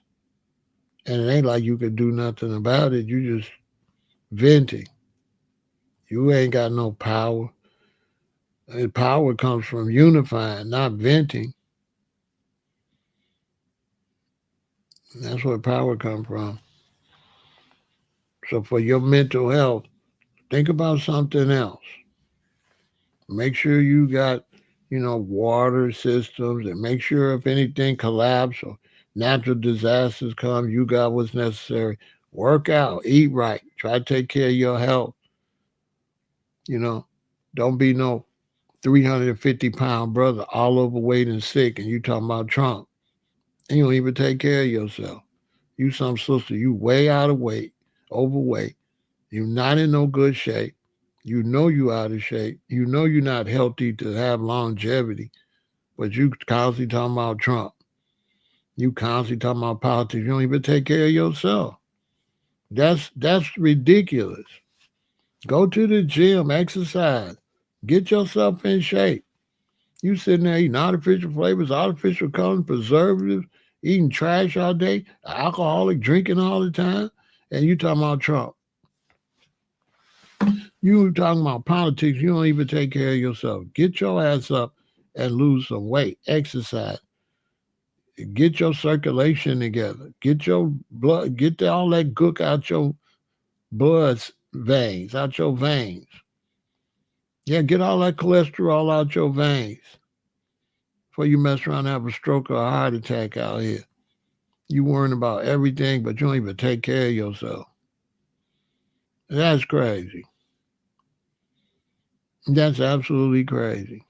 And it ain't like you could do nothing about it. You just venting. You ain't got no power. And power comes from unifying, not venting. That's where power comes from. So for your mental health, think about something else. Make sure you got, water systems, and make sure if anything collapses or natural disasters come, you got what's necessary. Work out, eat right, try to take care of your health. You know, don't be no 350-pound brother all overweight and sick, and you talking about Trump. And you don't even take care of yourself. You some sister, you way out of weight, overweight. You're not in no good shape. You know you out of shape. You know you're not healthy to have longevity. But you constantly talking about Trump. You constantly talking about politics. You don't even take care of yourself. That's ridiculous. Go to the gym, exercise, get yourself in shape. You sitting there eating artificial flavors, artificial colors, preservatives, eating trash all day, alcoholic, drinking all the time, and you talking about Trump. You talking about politics, you don't even take care of yourself. Get your ass up and lose some weight. Exercise. Get your circulation together. Get your blood, all that gook out your blood veins, out your veins. Yeah, get all that cholesterol out your veins before you mess around and have a stroke or a heart attack out here. You worrying about everything, but you don't even take care of yourself. That's crazy. That's absolutely crazy.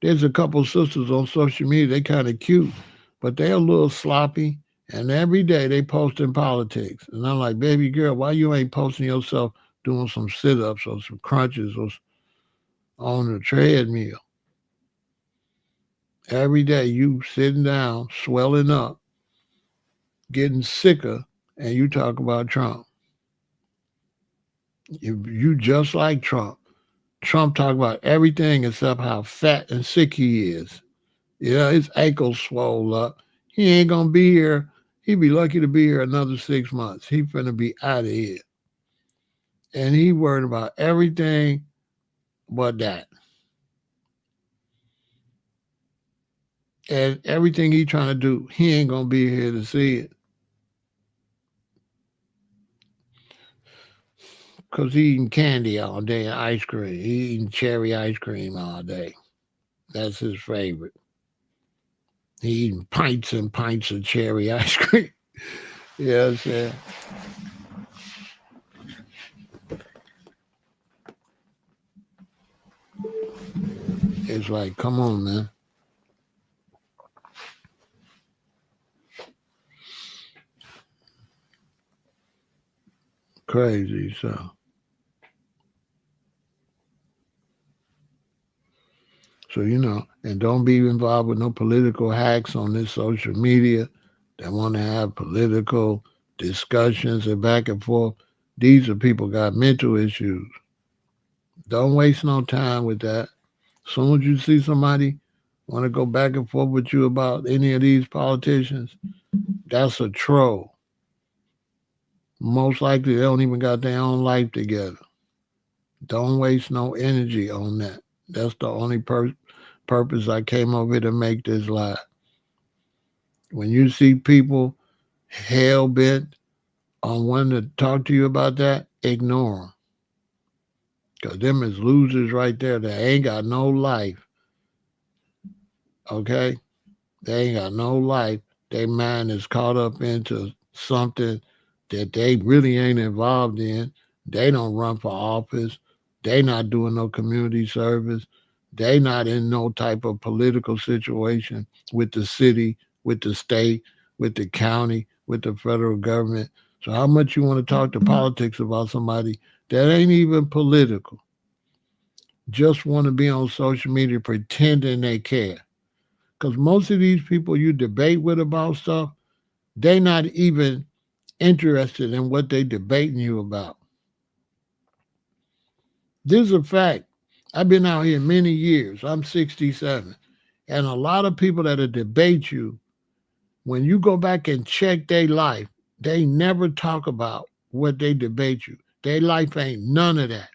There's a couple sisters on social media, they kind of cute, but they're a little sloppy. And every day they posting politics. And I'm like, baby girl, why you ain't posting yourself doing some sit-ups or some crunches or on the treadmill? Every day you sitting down, swelling up, getting sicker, and you talk about Trump. You just like Trump. Trump talk about everything except how fat and sick he is. Yeah, his ankles swole up. He ain't gonna be here. He'd be lucky to be here another 6 months. He finna be out of here. And he worried about everything but that. And everything he trying to do, he ain't going to be here to see it. Because he eating candy all day and ice cream. He eating cherry ice cream all day. That's his favorite. He eating pints and pints of cherry ice cream. You know what I'm saying? It's like, come on, man. Crazy. So, and don't be involved with no political hacks on this social media that want to have political discussions and back and forth. These are people got mental issues. Don't waste no time with that. As soon as you see somebody want to go back and forth with you about any of these politicians, that's a troll. Most likely they don't even got their own life together. Don't waste no energy on that. That's the only purpose I came over here to make this live. When you see people hell bent on wanting to talk to you about that, ignore them. Because them is losers right there that ain't got no life. Okay? They ain't got no life. Their mind is caught up into something that they really ain't involved in. They don't run for office. They not doing no community service. They not in no type of political situation with the city, with the state, with the county, with the federal government. So how much you want to talk to politics about somebody that ain't even political? Just want to be on social media pretending they care. Because most of these people you debate with about stuff, they not even interested in what they debating you about. This is a fact. I've been out here many years. I'm 67. And a lot of people that debate you, when you go back and check their life, they never talk about what they debate you. Their life ain't none of that.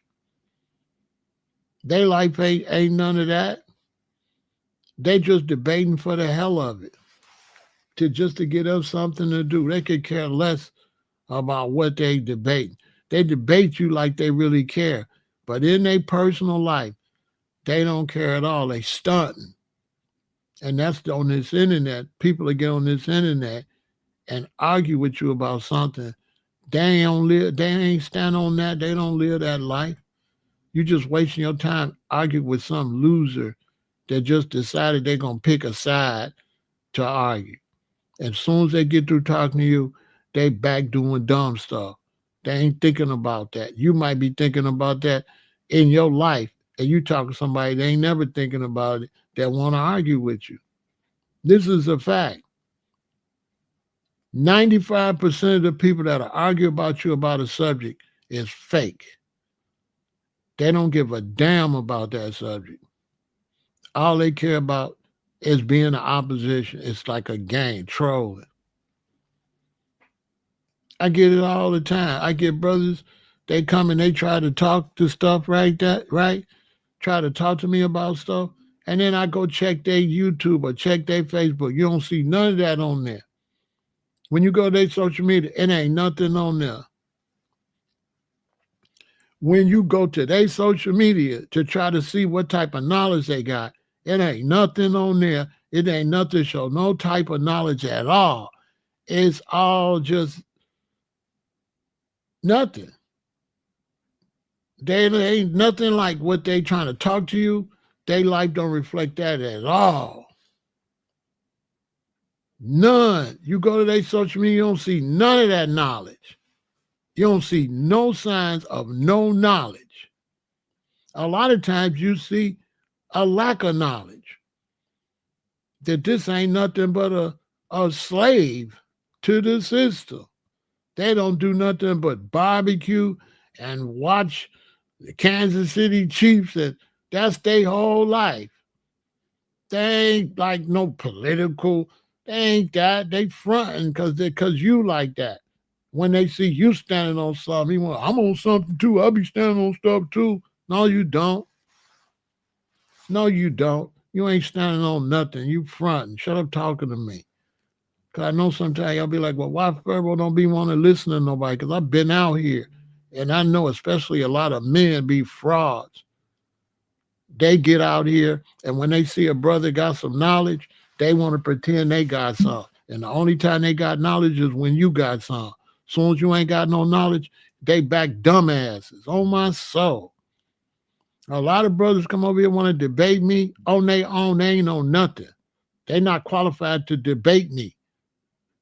Their life ain't none of that. They just debating for the hell of it. To get us something to do. They could care less about what they debate. They debate you like they really care. But in their personal life, they don't care at all. They stunting. And that's on this internet. People that get on this internet and argue with you about something. They ain't stand on that. They don't live that life. You just wasting your time arguing with some loser that just decided they're gonna pick a side to argue. As soon as they get through talking to you, they back doing dumb stuff. They ain't thinking about that. You might be thinking about that in your life, and you talk to somebody they ain't never thinking about it that want to argue with you. This is a fact. 95% of the people that argue about you about a subject is fake. They don't give a damn about that subject. All they care about is being the opposition. It's like a game, trolling. I get it all the time. I get brothers, they come and they try to talk to stuff right? Try to talk to me about stuff. And then I go check their YouTube or check their Facebook. You don't see none of that on there. When you go to their social media, it ain't nothing on there. When you go to their social media to try to see what type of knowledge they got, it ain't nothing on there. It ain't nothing show no type of knowledge at all. It's all just nothing. They ain't nothing like what they trying to talk to you. Their life don't reflect that at all. None. You go to their social media, you don't see none of that knowledge. You don't see no signs of no knowledge. A lot of times you see a lack of knowledge. That this ain't nothing but a slave to the system. They don't do nothing but barbecue and watch the Kansas City Chiefs, and that's their whole life. They ain't like no political. They ain't that. They fronting because you like that. When they see you standing on something, I'm on something too. I'll be standing on stuff too. No, you don't. No, you don't. You ain't standing on nothing. You fronting. Shut up talking to me. Because I know sometimes y'all be like, well, why Pharaoh don't be want to listen to nobody? Because I've been out here. And I know especially a lot of men be frauds. They get out here, and when they see a brother got some knowledge, they want to pretend they got some. And the only time they got knowledge is when you got some. Soon as you ain't got no knowledge, they back dumbasses. Oh my soul. A lot of brothers come over here want to debate me on their own. They ain't know nothing. They not qualified to debate me.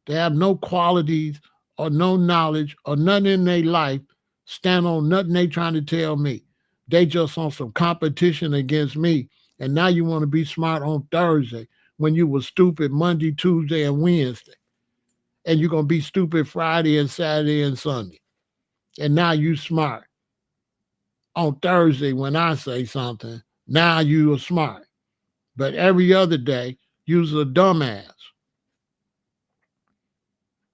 They have no qualities or no knowledge or nothing in their life. Stand on nothing they trying to tell me. They just on some competition against me. And now you want to be smart on Thursday when you were stupid Monday, Tuesday, and Wednesday. And you're going to be stupid Friday and Saturday and Sunday. And now you smart. On Thursday when I say something, now you are smart. But every other day, you's a dumbass.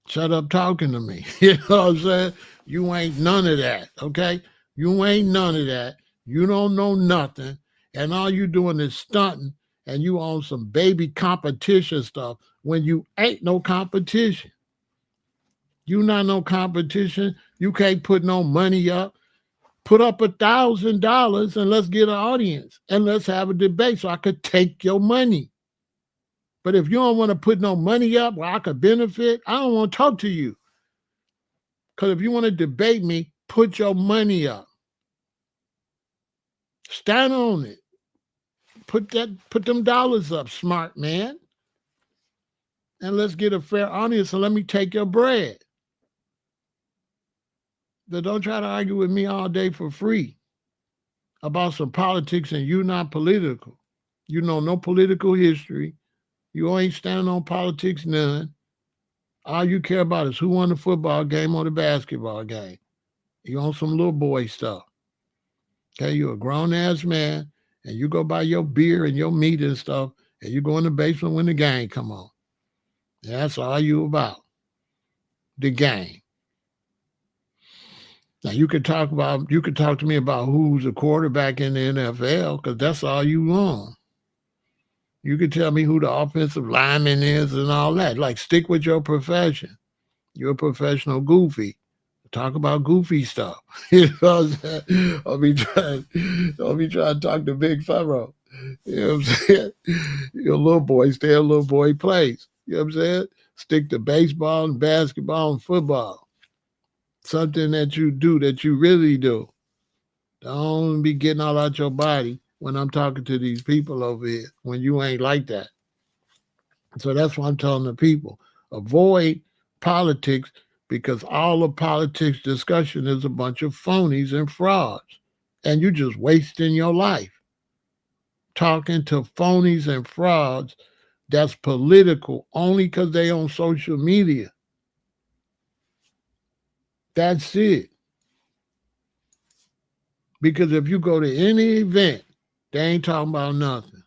Shut up talking to me. You know what I'm saying? You ain't none of that, okay? You ain't none of that. You don't know nothing. And all you doing is stunting and you on some baby competition stuff when you ain't no competition. You not no competition. You can't put no money up. Put up $1,000 and let's get an audience and let's have a debate so I could take your money. But if you don't want to put no money up where I could benefit, I don't want to talk to you. Because if you want to debate me, put your money up. Stand on it. Put them dollars up, smart man. And let's get a fair audience and let me take your bread. But don't try to argue with me all day for free about some politics and you not political. You know no political history. You ain't standing on politics none. All you care about is who won the football game or the basketball game. You on some little boy stuff. Okay, you're a grown-ass man, and you go buy your beer and your meat and stuff, and you go in the basement when the game come on. And that's all you about, the game. Now you could talk to me about who's a quarterback in the NFL, because that's all you want. You could tell me who the offensive lineman is and all that. Like, stick with your profession. You're a professional goofy. Talk about goofy stuff. You know what I'm saying? I'll be trying to talk to Big Pharaoh. You know what I'm saying? You're a little boy, stay a little boy place. You know what I'm saying? Stick to baseball and basketball and football. Something that you do, that you really do. Don't be getting all out your body when I'm talking to these people over here, when you ain't like that. So that's what I'm telling the people. Avoid politics, because all the politics discussion is a bunch of phonies and frauds. And you're just wasting your life talking to phonies and frauds that's political only because they on social media. That's it. Because if you go to any event, they ain't talking about nothing.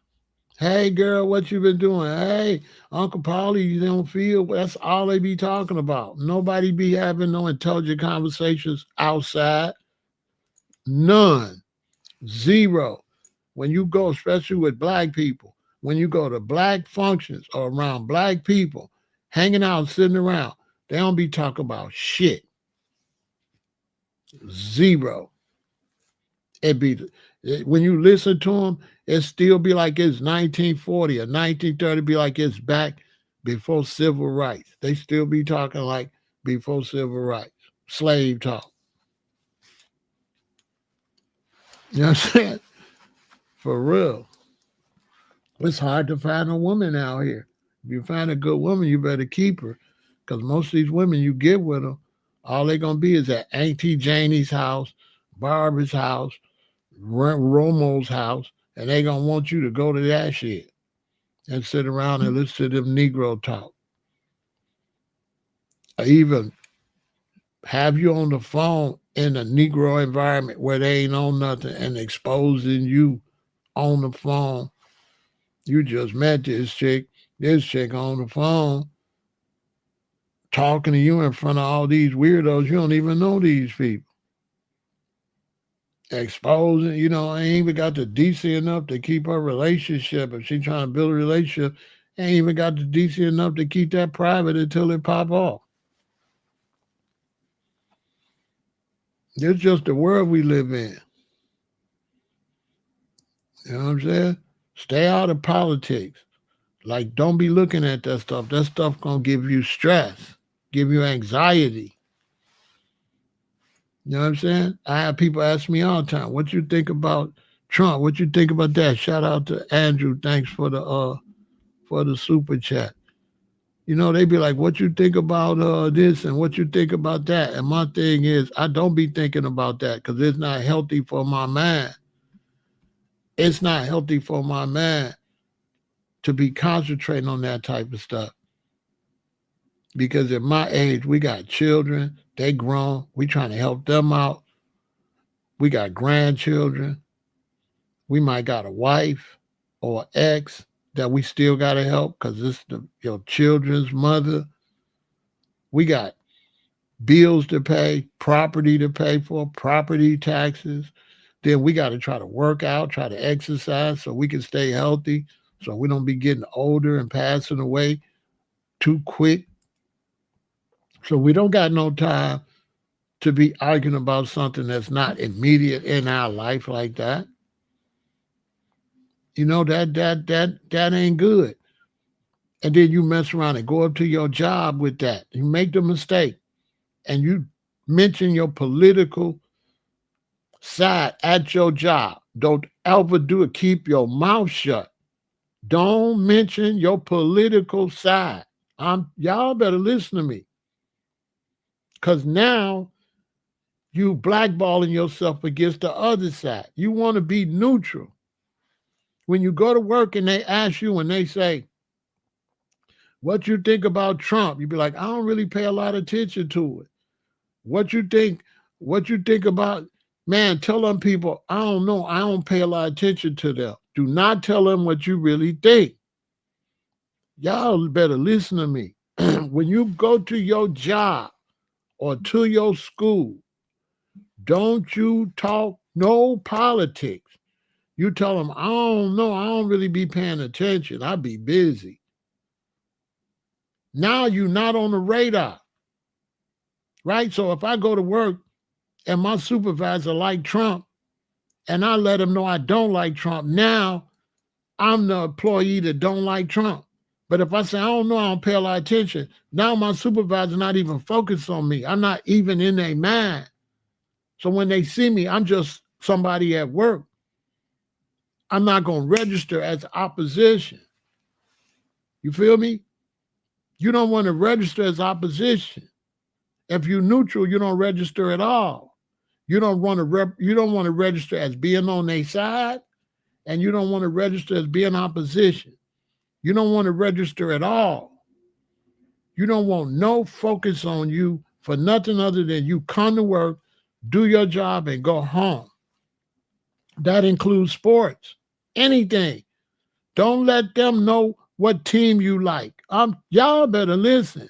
Hey, girl, what you been doing? Hey, Uncle Paulie, you don't feel? That's all they be talking about. Nobody be having no intelligent conversations outside. None. Zero. When you go, especially with black people, when you go to black functions or around black people, hanging out, sitting around, they don't be talking about shit. Zero. When you listen to them, it still be like it's 1940 or 1930, be like it's back before civil rights. They still be talking like before civil rights. Slave talk. You know what I'm saying? For real. It's hard to find a woman out here. If you find a good woman, you better keep her. Because most of these women you get with them, all they're going to be is at Auntie Janie's house, Barbara's house, Romo's house, and they going to want you to go to that shit and sit around and listen to them Negro talk. Or even have you on the phone in a Negro environment where they ain't on nothing and exposing you on the phone. You just met this chick on the phone talking to you in front of all these weirdos. You don't even know these people. exposing, ain't even got the decency enough to keep her relationship. If she trying to build a relationship, ain't even got the decency enough to keep that private until it pop off. It's just the world we live in. You know what I'm saying? Stay out of politics. Like, don't be looking at that stuff. That stuff gonna give you stress, give you anxiety. You know what I'm saying? I have people ask me all the time, "What you think about Trump? What you think about that?" Shout out to Andrew. Thanks for the super chat. They be like, "What you think about this and what you think about that?" And my thing is, I don't be thinking about that because it's not healthy for my mind. It's not healthy for my mind to be concentrating on that type of stuff. Because at my age, we got children, they grown, we trying to help them out. We got grandchildren. We might got a wife or ex that we still got to help because it's your children's mother. We got bills to pay, property to pay for, property taxes. Then we got to try to work out, try to exercise so we can stay healthy, so we don't be getting older and passing away too quick. So we don't got no time to be arguing about something that's not immediate in our life like that. That ain't good. And then you mess around and go up to your job with that. You make the mistake and you mention your political side at your job. Don't ever do it. Keep your mouth shut. Don't mention your political side. Y'all better listen to me. Because now you blackballing yourself against the other side. You want to be neutral. When you go to work and they ask you and they say, "What you think about Trump?" You be like, "I don't really pay a lot of attention to it." What you think? What you think about? Man, tell them people, "I don't know. I don't pay a lot of attention to them." Do not tell them what you really think. Y'all better listen to me. When you go to your job or to your school, don't you talk no politics. You tell them, "I don't know. I don't really be paying attention. I be busy." Now you're not on the radar, right? So if I go to work and my supervisor like Trump and I let him know I don't like Trump, now I'm the employee that don't like Trump. But if I say, "I don't know, I don't pay a lot of attention," now my supervisor's not even focused on me. I'm not even in their mind. So when they see me, I'm just somebody at work. I'm not going to register as opposition. You feel me? You don't want to register as opposition. If you're neutral, you don't register at all. You don't want to register as being on their side, and you don't want to register as being opposition. You don't want to register at all. You don't want no focus on you for nothing other than you come to work, do your job, and go home. That includes sports, anything. Don't let them know what team you like. Y'all better listen.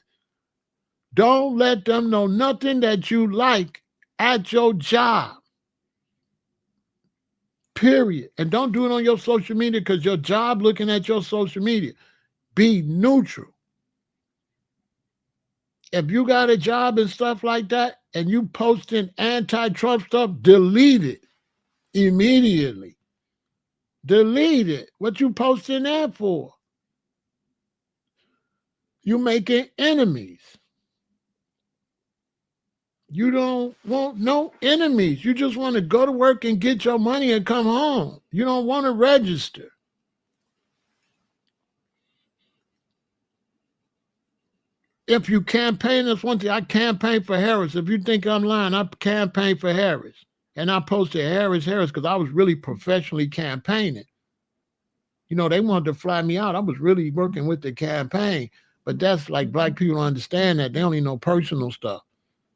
Don't let them know nothing that you like at your job. Period. And don't do it on your social media because your job looking at your social media. Be neutral. If you got a job and stuff like that and you posting anti-Trump stuff, delete it immediately. Delete it. What you posting that for? You making enemies. You don't want no enemies. You just want to go to work and get your money and come home. You don't want to register. If you campaign, that's one thing. I campaign for Harris. If you think I'm lying, I campaign for Harris. And I posted Harris because I was really professionally campaigning. They wanted to fly me out. I was really working with the campaign. But that's like black people don't understand that. They only know personal stuff.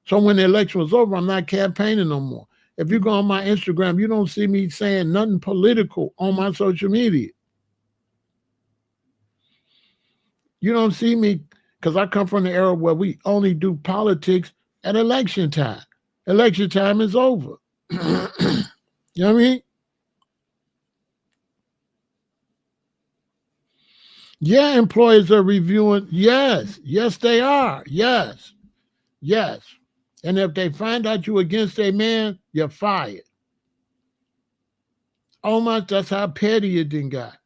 So when the election was over, I'm not campaigning no more. If you go on my Instagram, you don't see me saying nothing political on my social media. You don't see me because I come from the era where we only do politics at election time. Election time is over. You know what I mean? Yeah, employers are reviewing. Yes, yes, they are. Yes, yes. And if they find out you against a man, you're fired. Almost that's how petty it done got.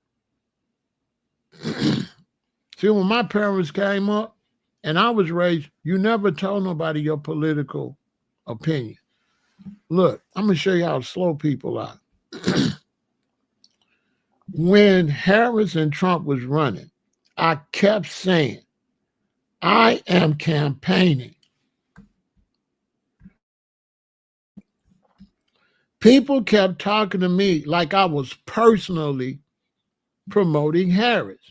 See, when my parents came up and I was raised, you never told nobody your political opinion. Look, I'm going to show you how slow people are. When Harris and Trump was running, I kept saying, I am campaigning. People kept talking to me like I was personally promoting Harris.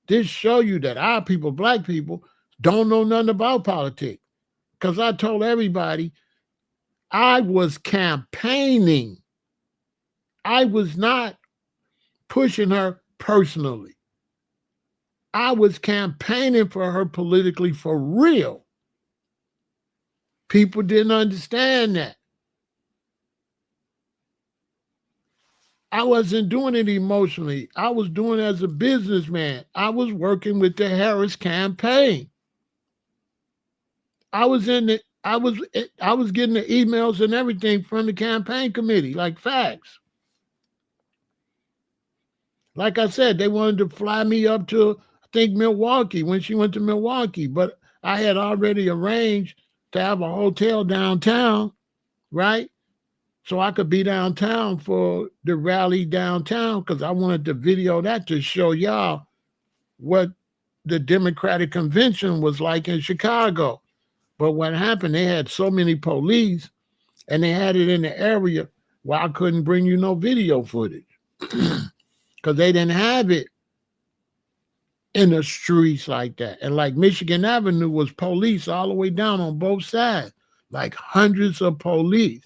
This show you that our people, black people, don't know nothing about politics. Because I told everybody I was campaigning. I was not pushing her personally. I was campaigning for her politically for real. People didn't understand that. I wasn't doing it emotionally. I was doing it as a businessman. I was working with the Harris campaign. I was getting the emails and everything from the campaign committee, like facts. Like I said, they wanted to fly me up to, I think, Milwaukee when she went to Milwaukee, but I had already arranged to have a hotel downtown, right? So I could be downtown for the rally downtown because I wanted to video that to show y'all what the Democratic convention was like in Chicago. But what happened, they had so many police and they had it in the area where I couldn't bring you no video footage because they didn't have it in the streets like that. And like Michigan Avenue was police all the way down on both sides, like hundreds of police.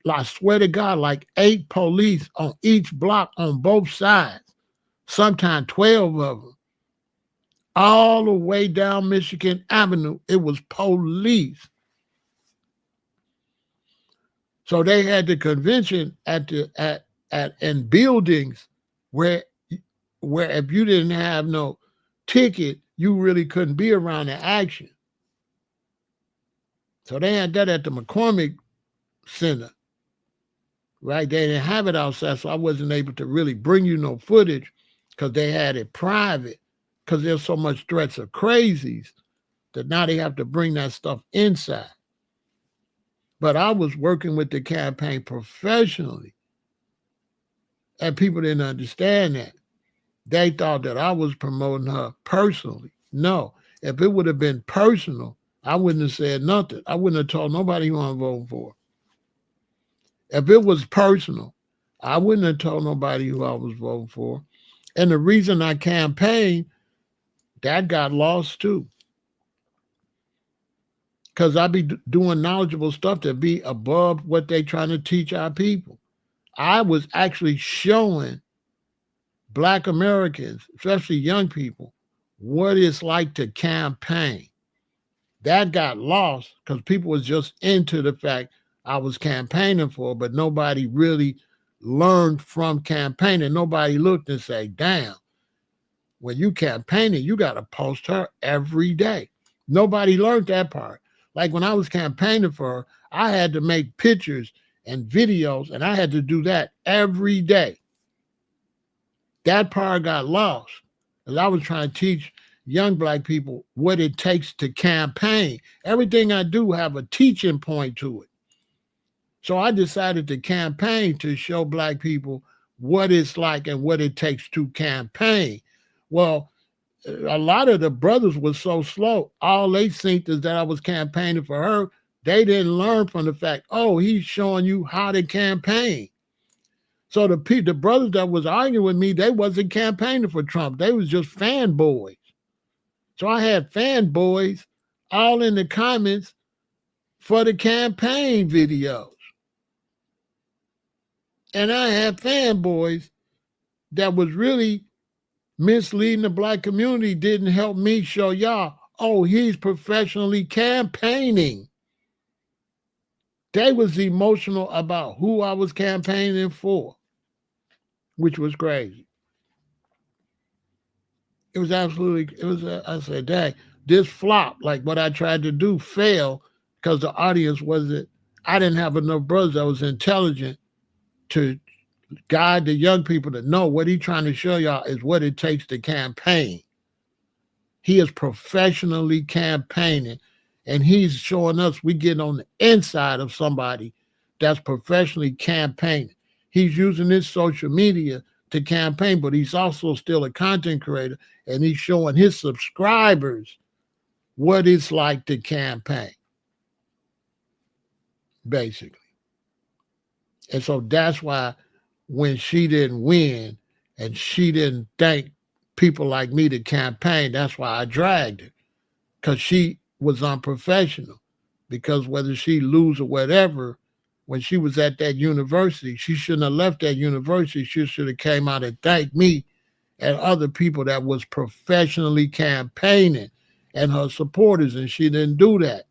I swear to God, like 8 police on each block on both sides, sometimes 12 of them. All the way down Michigan Avenue, it was police. So they had the convention at in buildings where if you didn't have no ticket, you really couldn't be around the action. So they had that at the McCormick Center, right? They didn't have it outside, so I wasn't able to really bring you no footage because they had it private because there's so much threats of crazies that now they have to bring that stuff inside. But I was working with the campaign professionally, and people didn't understand that. They thought that I was promoting her personally. No, if it would have been personal, I wouldn't have said nothing. I wouldn't have told nobody who I'm voting for. If it was personal, I wouldn't have told nobody who I was voting for. And the reason I campaigned, that got lost too. Because I be doing knowledgeable stuff that be above what they trying to teach our people. I was actually showing Black Americans, especially young people, what it's like to campaign. That got lost because people was just into the fact I was campaigning for, but nobody really learned from campaigning. Nobody looked and say, damn, when you campaigning, you got to post her every day. Nobody learned that part. Like when I was campaigning for her, I had to make pictures and videos, and I had to do that every day. That part got lost. As I was trying to teach young Black people what it takes to campaign. Everything I do have a teaching point to it. So I decided to campaign to show Black people what it's like and what it takes to campaign. Well, a lot of the brothers were so slow. All they think is that I was campaigning for her. They didn't learn from the fact, oh, he's showing you how to campaign. So the brothers that was arguing with me, they wasn't campaigning for Trump. They was just fanboys. So I had fanboys all in the comments for the campaign videos. And I had fanboys that was really misleading the Black community, didn't help me show y'all, oh, he's professionally campaigning. They was emotional about who I was campaigning for, which was crazy. It was absolutely, I said, dang, this flop, like what I tried to do, failed because the audience wasn't, I didn't have enough brothers that was intelligent to guide the young people to know what he's trying to show y'all is what it takes to campaign. He is professionally campaigning, and he's showing us we get on the inside of somebody that's professionally campaigning. He's using his social media to campaign, but he's also still a content creator, and he's showing his subscribers what it's like to campaign, basically. And so that's why when she didn't win and she didn't thank people like me to campaign, that's why I dragged her, because she was unprofessional. Because whether she lose or whatever, when she was at that university, she shouldn't have left that university. She should have came out and thanked me and other people that was professionally campaigning and her supporters, and she didn't do that.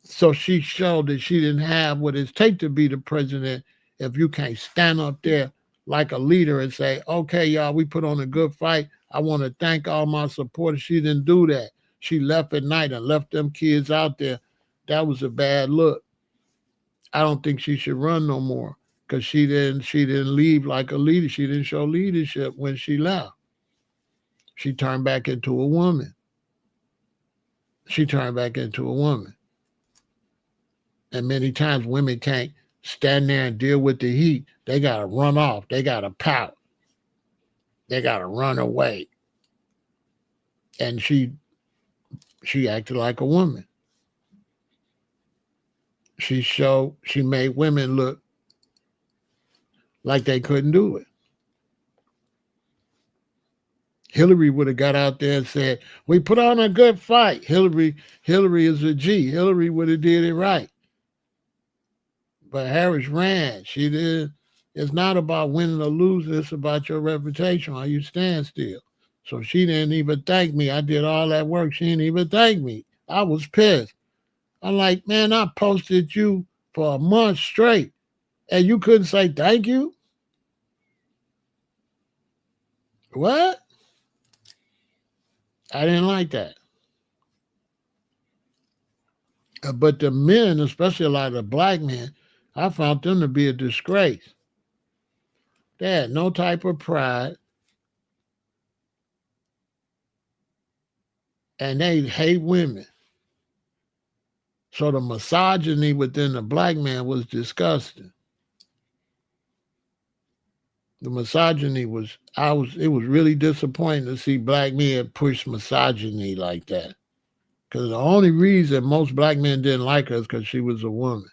So she showed that she didn't have what it takes to be the president if you can't stand up there like a leader and say, okay, y'all, we put on a good fight. I want to thank all my supporters. She didn't do that. She left at night and left them kids out there. That was a bad look. I don't think she should run no more because she didn't leave like a leader. She didn't show leadership when she left. She turned back into a woman. She turned back into a woman. And many times women can't stand there and deal with the heat. They got to run off. They got to pout. They got to run away. And she acted like a woman. She made women look like they couldn't do it. Hillary would have got out there and said, we put on a good fight. Hillary is a G. Hillary would have did it right. But Harris ran. She did. It's not about winning or losing. It's about your reputation. Are you stand still? So she didn't even thank me. I did all that work. She didn't even thank me. I was pissed. I'm like, man, I posted you for a month straight, and you couldn't say thank you? What? I didn't like that. But the men, especially a lot of the black men, I found them to be a disgrace. They had no type of pride, and they hate women. So the misogyny within the black man was disgusting. The misogyny was, it was really disappointing to see black men push misogyny like that. Because the only reason most black men didn't like her is because she was a woman.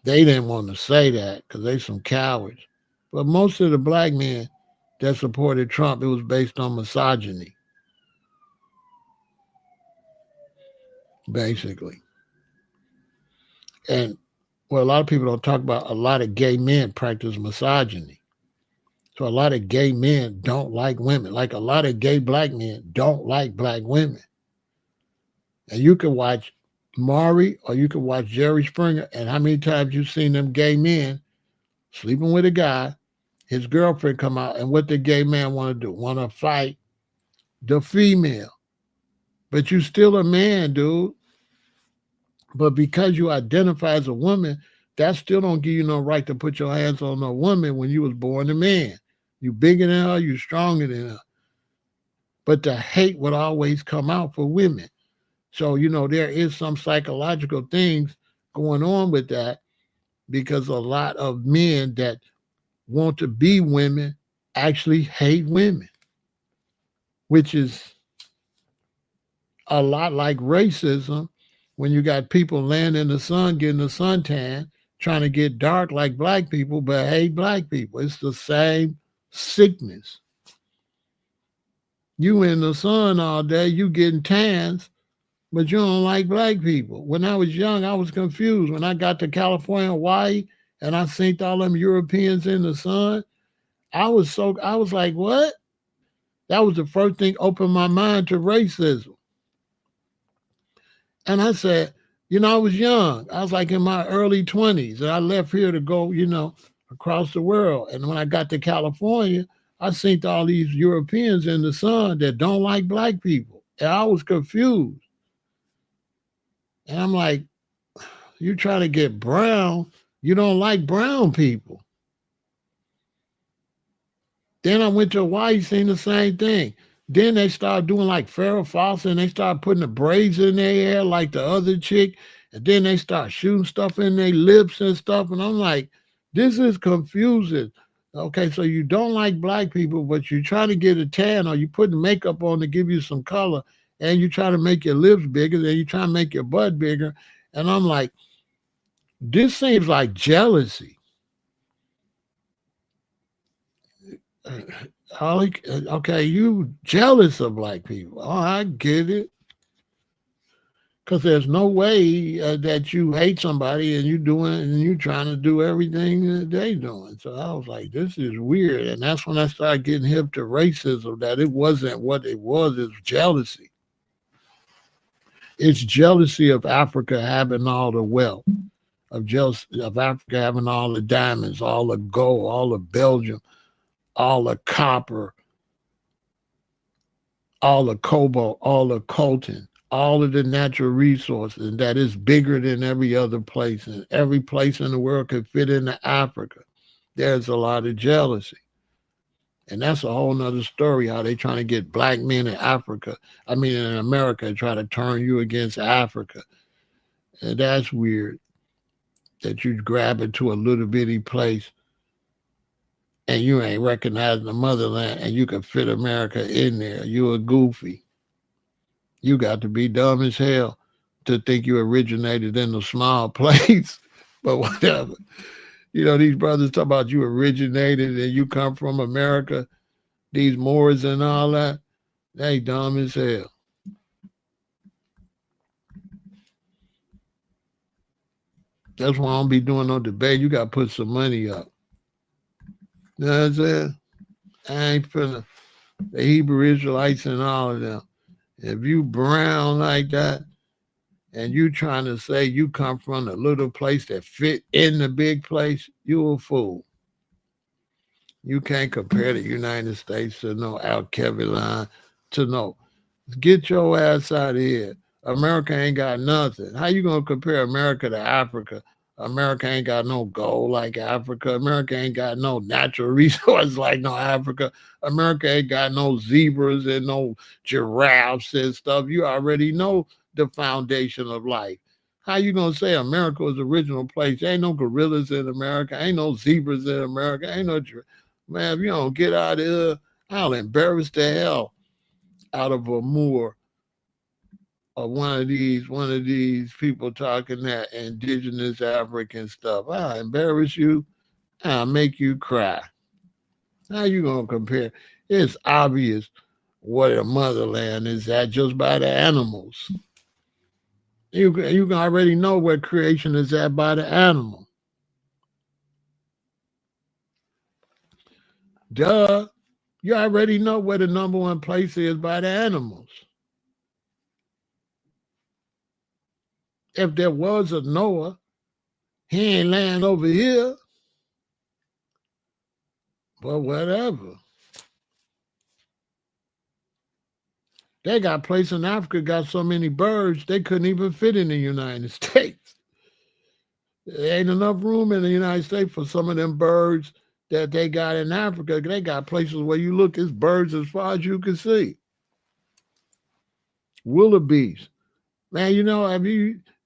They didn't want to say that because they some cowards. But most of the black men that supported Trump, it was based on misogyny. Basically. And what a lot of people don't talk about, a lot of gay men practice misogyny. So a lot of gay men don't like women. Like a lot of gay black men don't like black women. And you can watch Maury or you can watch Jerry Springer, and how many times you've seen them gay men sleeping with a guy, his girlfriend come out, and what the gay man want to do? Want to fight the female. But you still a man, dude. But because you identify as a woman, that still don't give you no right to put your hands on a woman when you was born a man. You bigger than her, you stronger than her. But the hate would always come out for women. So, there is some psychological things going on with that, because a lot of men that want to be women actually hate women, which is a lot like racism when you got people laying in the sun getting a suntan, trying to get dark like black people, but hate black people. It's the same sickness. You in the sun all day, you getting tans, but you don't like black people. When I was young, I was confused. When I got to California, Hawaii, and I seen all them Europeans in the sun, I was like, what? That was the first thing opened my mind to racism. And I said, I was young. I was like in my early 20s. And I left here to go, across the world. And when I got to California, I seen all these Europeans in the sun that don't like black people. And I was confused. And I'm like, you trying to get brown? You don't like brown people. Then I went to Hawaii, seen the same thing. Then they started doing like Pharaoh Fawcett and they started putting the braids in their hair like the other chick. And then they start shooting stuff in their lips and stuff. And I'm like, this is confusing. Okay, so you don't like black people, but you're trying to get a tan or you putting makeup on to give you some color and you try to make your lips bigger, then you try to make your butt bigger. And I'm like, this seems like jealousy. Okay, you jealous of black people. Oh, I get it. Because there's no way that you hate somebody and you doing and you trying to do everything that they doing. So I was like, this is weird. And that's when I started getting hip to racism, that it wasn't what it was, it's jealousy. It's jealousy of Africa having all the wealth, of jealousy of Africa having all the diamonds, all the gold, all the Belgium, all the copper, all the cobalt, all the coltan, all of the natural resources, and that is bigger than every other place, and every place in the world could fit into Africa. There's a lot of jealousy. And that's a whole nother story, how they trying to get black men in Africa, in America, try to turn you against Africa. And that's weird that you grab into a little bitty place and you ain't recognizing the motherland and you can fit America in there. You a goofy. You got to be dumb as hell to think you originated in a small place. But whatever. These brothers talk about you originated and you come from America, these Moors and all that. They dumb as hell. That's why I don't be doing no debate. You got to put some money up. You know what I'm saying? I ain't finna. The Hebrew Israelites and all of them. If you brown like that, and you trying to say you come from a little place that fit in the big place, you a fool. You can't compare the United States to no Al-Kevilan, to no. Get your ass out of here. America ain't got nothing. How you gonna compare America to Africa? America ain't got no gold like Africa. America ain't got no natural resources like no Africa. America ain't got no zebras and no giraffes and stuff. You already know the foundation of life. How you gonna say America was the original place? There ain't no gorillas in America. Ain't no zebras in America. Ain't no man. If you don't get out of here, I'll embarrass the hell out of a Moor or one of these people talking that indigenous African stuff. I'll embarrass you. I'll make you cry. How you gonna compare? It's obvious what a motherland is at just by the animals. You can already know where creation is at by the animal. Duh. You already know where the number one place is by the animals. If there was a Noah, he ain't land over here. But whatever. They got place in Africa, got so many birds, they couldn't even fit in the United States. There ain't enough room in the United States for some of them birds that they got in Africa. They got places where you look, it's birds as far as you can see. Wildebeest. Man,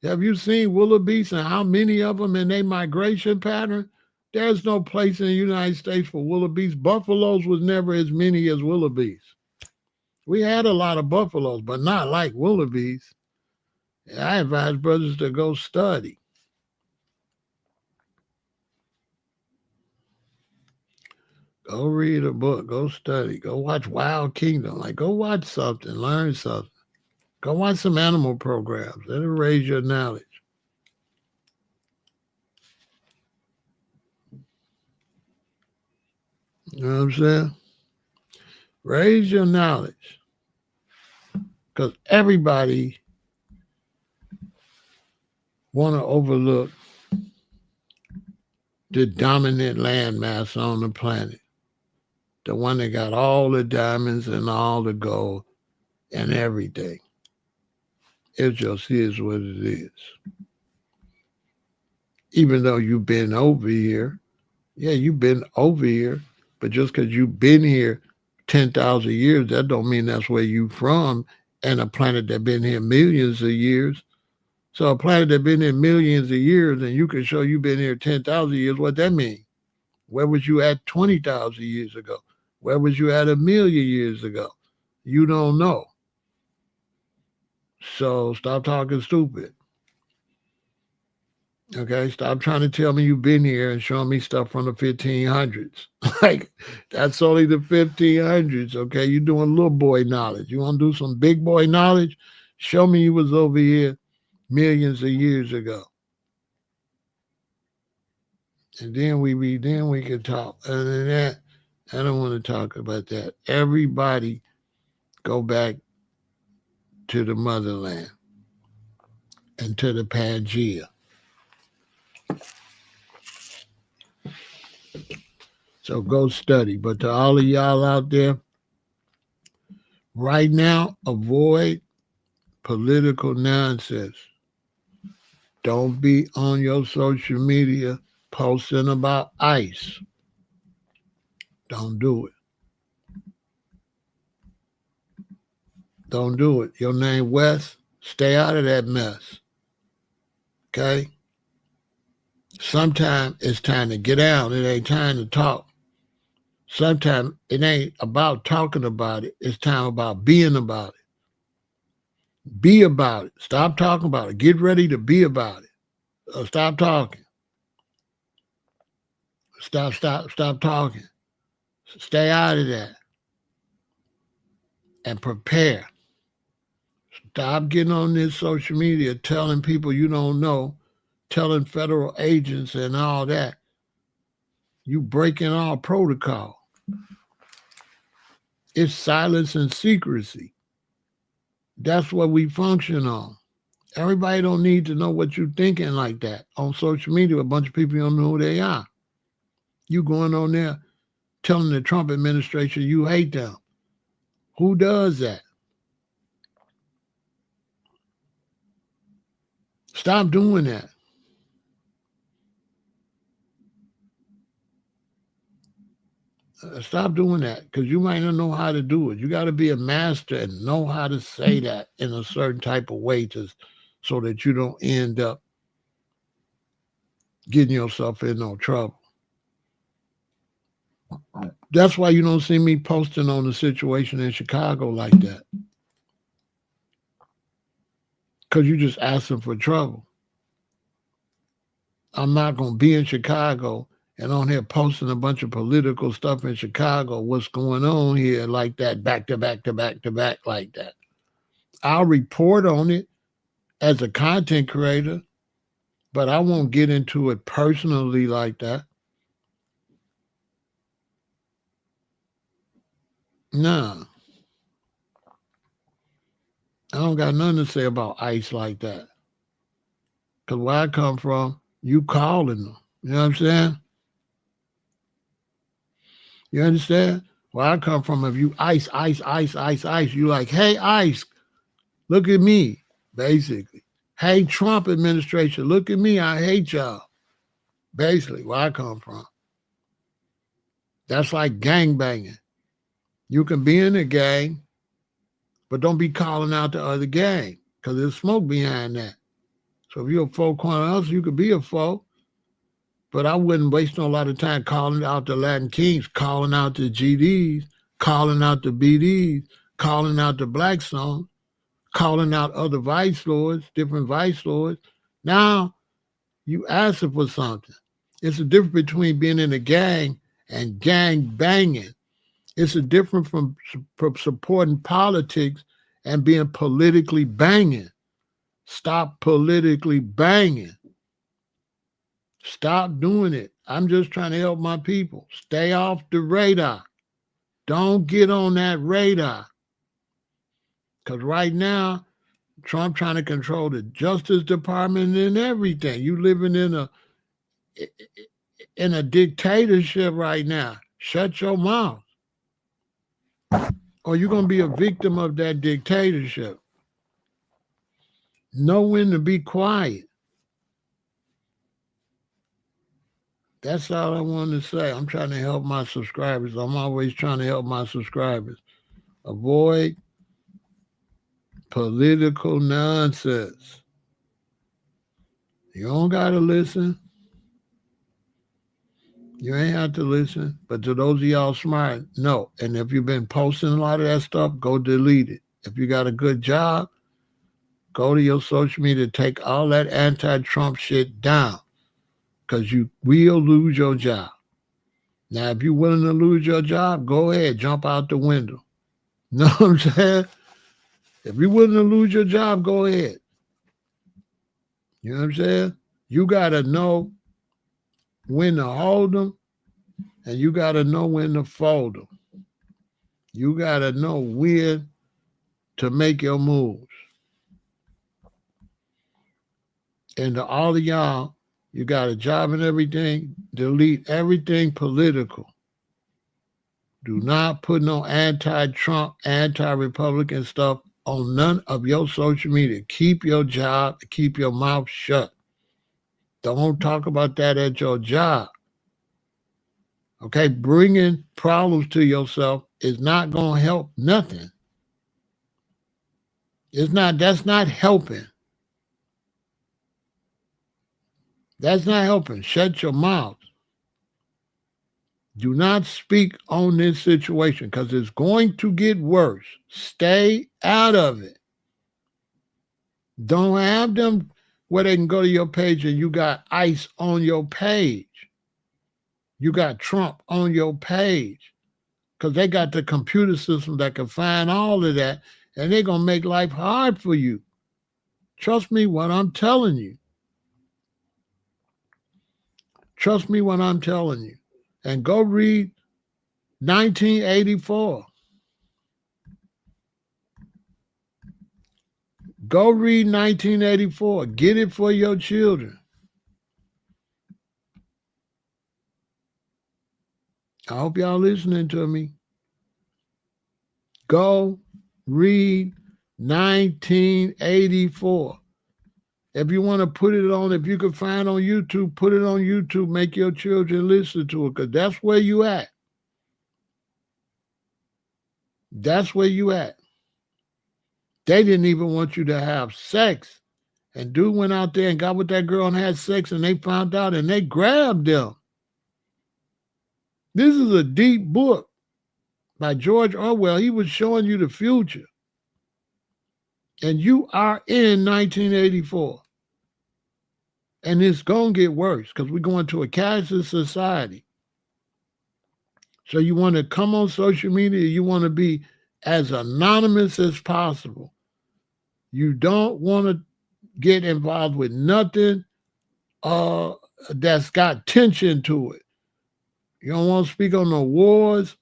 have you seen wildebeest and how many of them in their migration pattern? There's no place in the United States for wildebeest. Buffaloes was never as many as wildebeest. We had a lot of buffaloes, but not like wildebeest. I advise brothers to go study. Go read a book. Go study. Go watch Wild Kingdom. Like, go watch something. Learn something. Go watch some animal programs. That'll raise your knowledge. You know what I'm saying? Raise your knowledge. Because everybody want to overlook the dominant landmass on the planet, the one that got all the diamonds and all the gold and everything. It just is what it is. Even though you've been over here, yeah, you've been over here, but just because you've been here 10,000 years, that don't mean that's where you from, and a planet that been here millions of years. So a planet that been here millions of years, and you can show you been here 10,000 years, what that mean? Where was you at 20,000 years ago? Where was you at 1,000,000 years ago? You don't know. So stop talking stupid. Okay, stop trying to tell me you've been here and showing me stuff from the 1500s. Like, that's only the 1500s, okay? You're doing little boy knowledge. You want to do some big boy knowledge? Show me you was over here millions of years ago. And then we could talk. Other than that, I don't want to talk about that. Everybody go back to the motherland and to the Pangea. So go study. But to all of y'all out there, right now, avoid political nonsense. Don't be on your social media posting about ICE. Don't do it. Don't do it. Your name Wes, stay out of that mess. Okay? Sometimes it's time to get out. It ain't time to talk. Sometimes it ain't about talking about it. It's time about being about it. Be about it. Stop talking about it. Get ready to be about it. Stop talking. Stop talking. Stay out of that. And prepare. Stop getting on this social media telling people you don't know, telling federal agents and all that. You breaking all protocol. It's silence and secrecy. That's what we function on. Everybody don't need to know what you're thinking like that. On social media, a bunch of people don't know who they are. You going on there telling the Trump administration you hate them. Who does that? Stop doing that. Stop doing that, because you might not know how to do it. You got to be a master and know how to say that in a certain type of way so that you don't end up getting yourself in no trouble. That's why you don't see me posting on the situation in Chicago like that, because you're just asking for trouble. I'm not going to be in Chicago and on here posting a bunch of political stuff in Chicago, what's going on here like that, back to back to back to back like that. I'll report on it as a content creator, but I won't get into it personally like that. Nah. I don't got nothing to say about ICE like that. Because where I come from, you calling them. You know what I'm saying? You understand? Where I come from, if you ICE, you like, hey, ICE, look at me, basically. Hey, Trump administration, look at me, I hate y'all. Basically, where I come from. That's like gang banging. You can be in a gang, but don't be calling out the other gang, because there's smoke behind that. So if you're a foe corner else, you could be a foe. But I wouldn't waste a lot of time calling out the Latin Kings, calling out the GDs, calling out the BDs, calling out the Black songs, calling out other vice lords, different vice lords. Now you asking for something. It's a difference between being in a gang and gang banging. It's a difference from supporting politics and being politically banging. Stop politically banging. Stop doing it. I'm just trying to help my people. Stay off the radar. Don't get on that radar. Because right now, Trump trying to control the Justice Department and everything. You living in a dictatorship right now. Shut your mouth. Or you're gonna be a victim of that dictatorship. Know when to be quiet. That's all I wanted to say. I'm trying to help my subscribers. I'm always trying to help my subscribers. Avoid political nonsense. You don't got to listen. You ain't have to listen. But to those of y'all smart, no. And if you've been posting a lot of that stuff, go delete it. If you got a good job, go to your social media, take all that anti-Trump shit down, because you will lose your job. Now, if you're willing to lose your job, go ahead, jump out the window. Know what I'm saying? If you're willing to lose your job, go ahead. You know what I'm saying? You got to know when to hold them, and you got to know when to fold them. You got to know when to make your moves. And to all of y'all, you got a job and everything, delete everything political. Do not put no anti-Trump, anti-Republican stuff on none of your social media. Keep your job, keep your mouth shut. Don't talk about that at your job. Okay, bringing problems to yourself is not going to help nothing. That's not helping. That's not helping. Shut your mouth. Do not speak on this situation because it's going to get worse. Stay out of it. Don't have them where they can go to your page and you got ICE on your page. You got Trump on your page because they got the computer system that can find all of that, and they're going to make life hard for you. Trust me what I'm telling you. Trust me what I'm telling you. And go read 1984. Go read 1984. Get it for your children. I hope y'all listening to me. Go read 1984. If you want to put it on, if you can find on YouTube, put it on YouTube. Make your children listen to it because that's where you at. That's where you at. They didn't even want you to have sex. And dude went out there and got with that girl and had sex, and they found out and they grabbed them. This is a deep book by George Orwell. He was showing you the future. And you are in 1984. And it's going to get worse because we're going to a cashless society. So you want to come on social media, you want to be as anonymous as possible. You don't want to get involved with nothing that's got tension to it. You don't want to speak on no wars.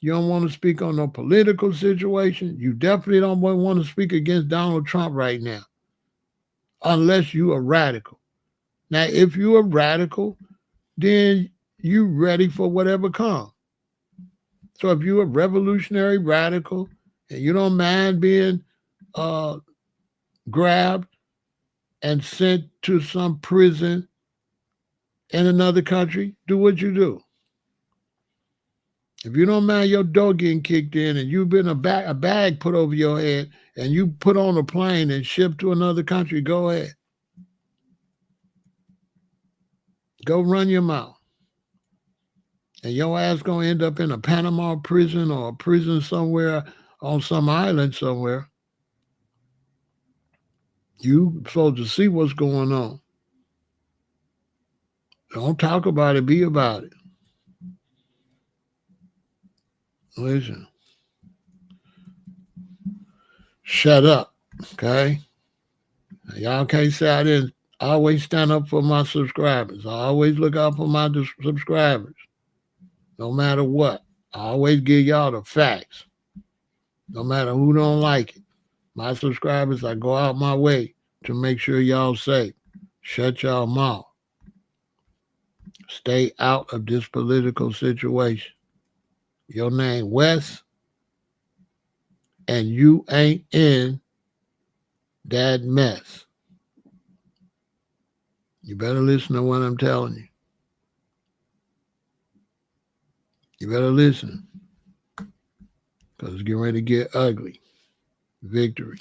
You don't want to speak on no political situation. You definitely don't want to speak against Donald Trump right now, unless you are radical. Now, if you are radical, then you ready for whatever comes. So if you're a revolutionary radical and you don't mind being grabbed and sent to some prison in another country, do what you do. If you don't mind your door getting kicked in and you've been a bag put over your head and you put on a plane and shipped to another country, go ahead. Go run your mouth. And your ass going to end up in a Panama prison or a prison somewhere on some island somewhere. You supposed to see what's going on. Don't talk about it, be about it. Listen. Shut up, okay? Y'all can't say I didn't always stand up for my subscribers. I always look out for my subscribers. No matter what. I always give y'all the facts. No matter who don't like it. My subscribers, I go out my way to make sure y'all safe. Shut y'all mouth. Stay out of this political situation. Your name West, and you ain't in that mess. You better listen to what I'm telling you. You better listen, because it's getting ready to get ugly. Victory.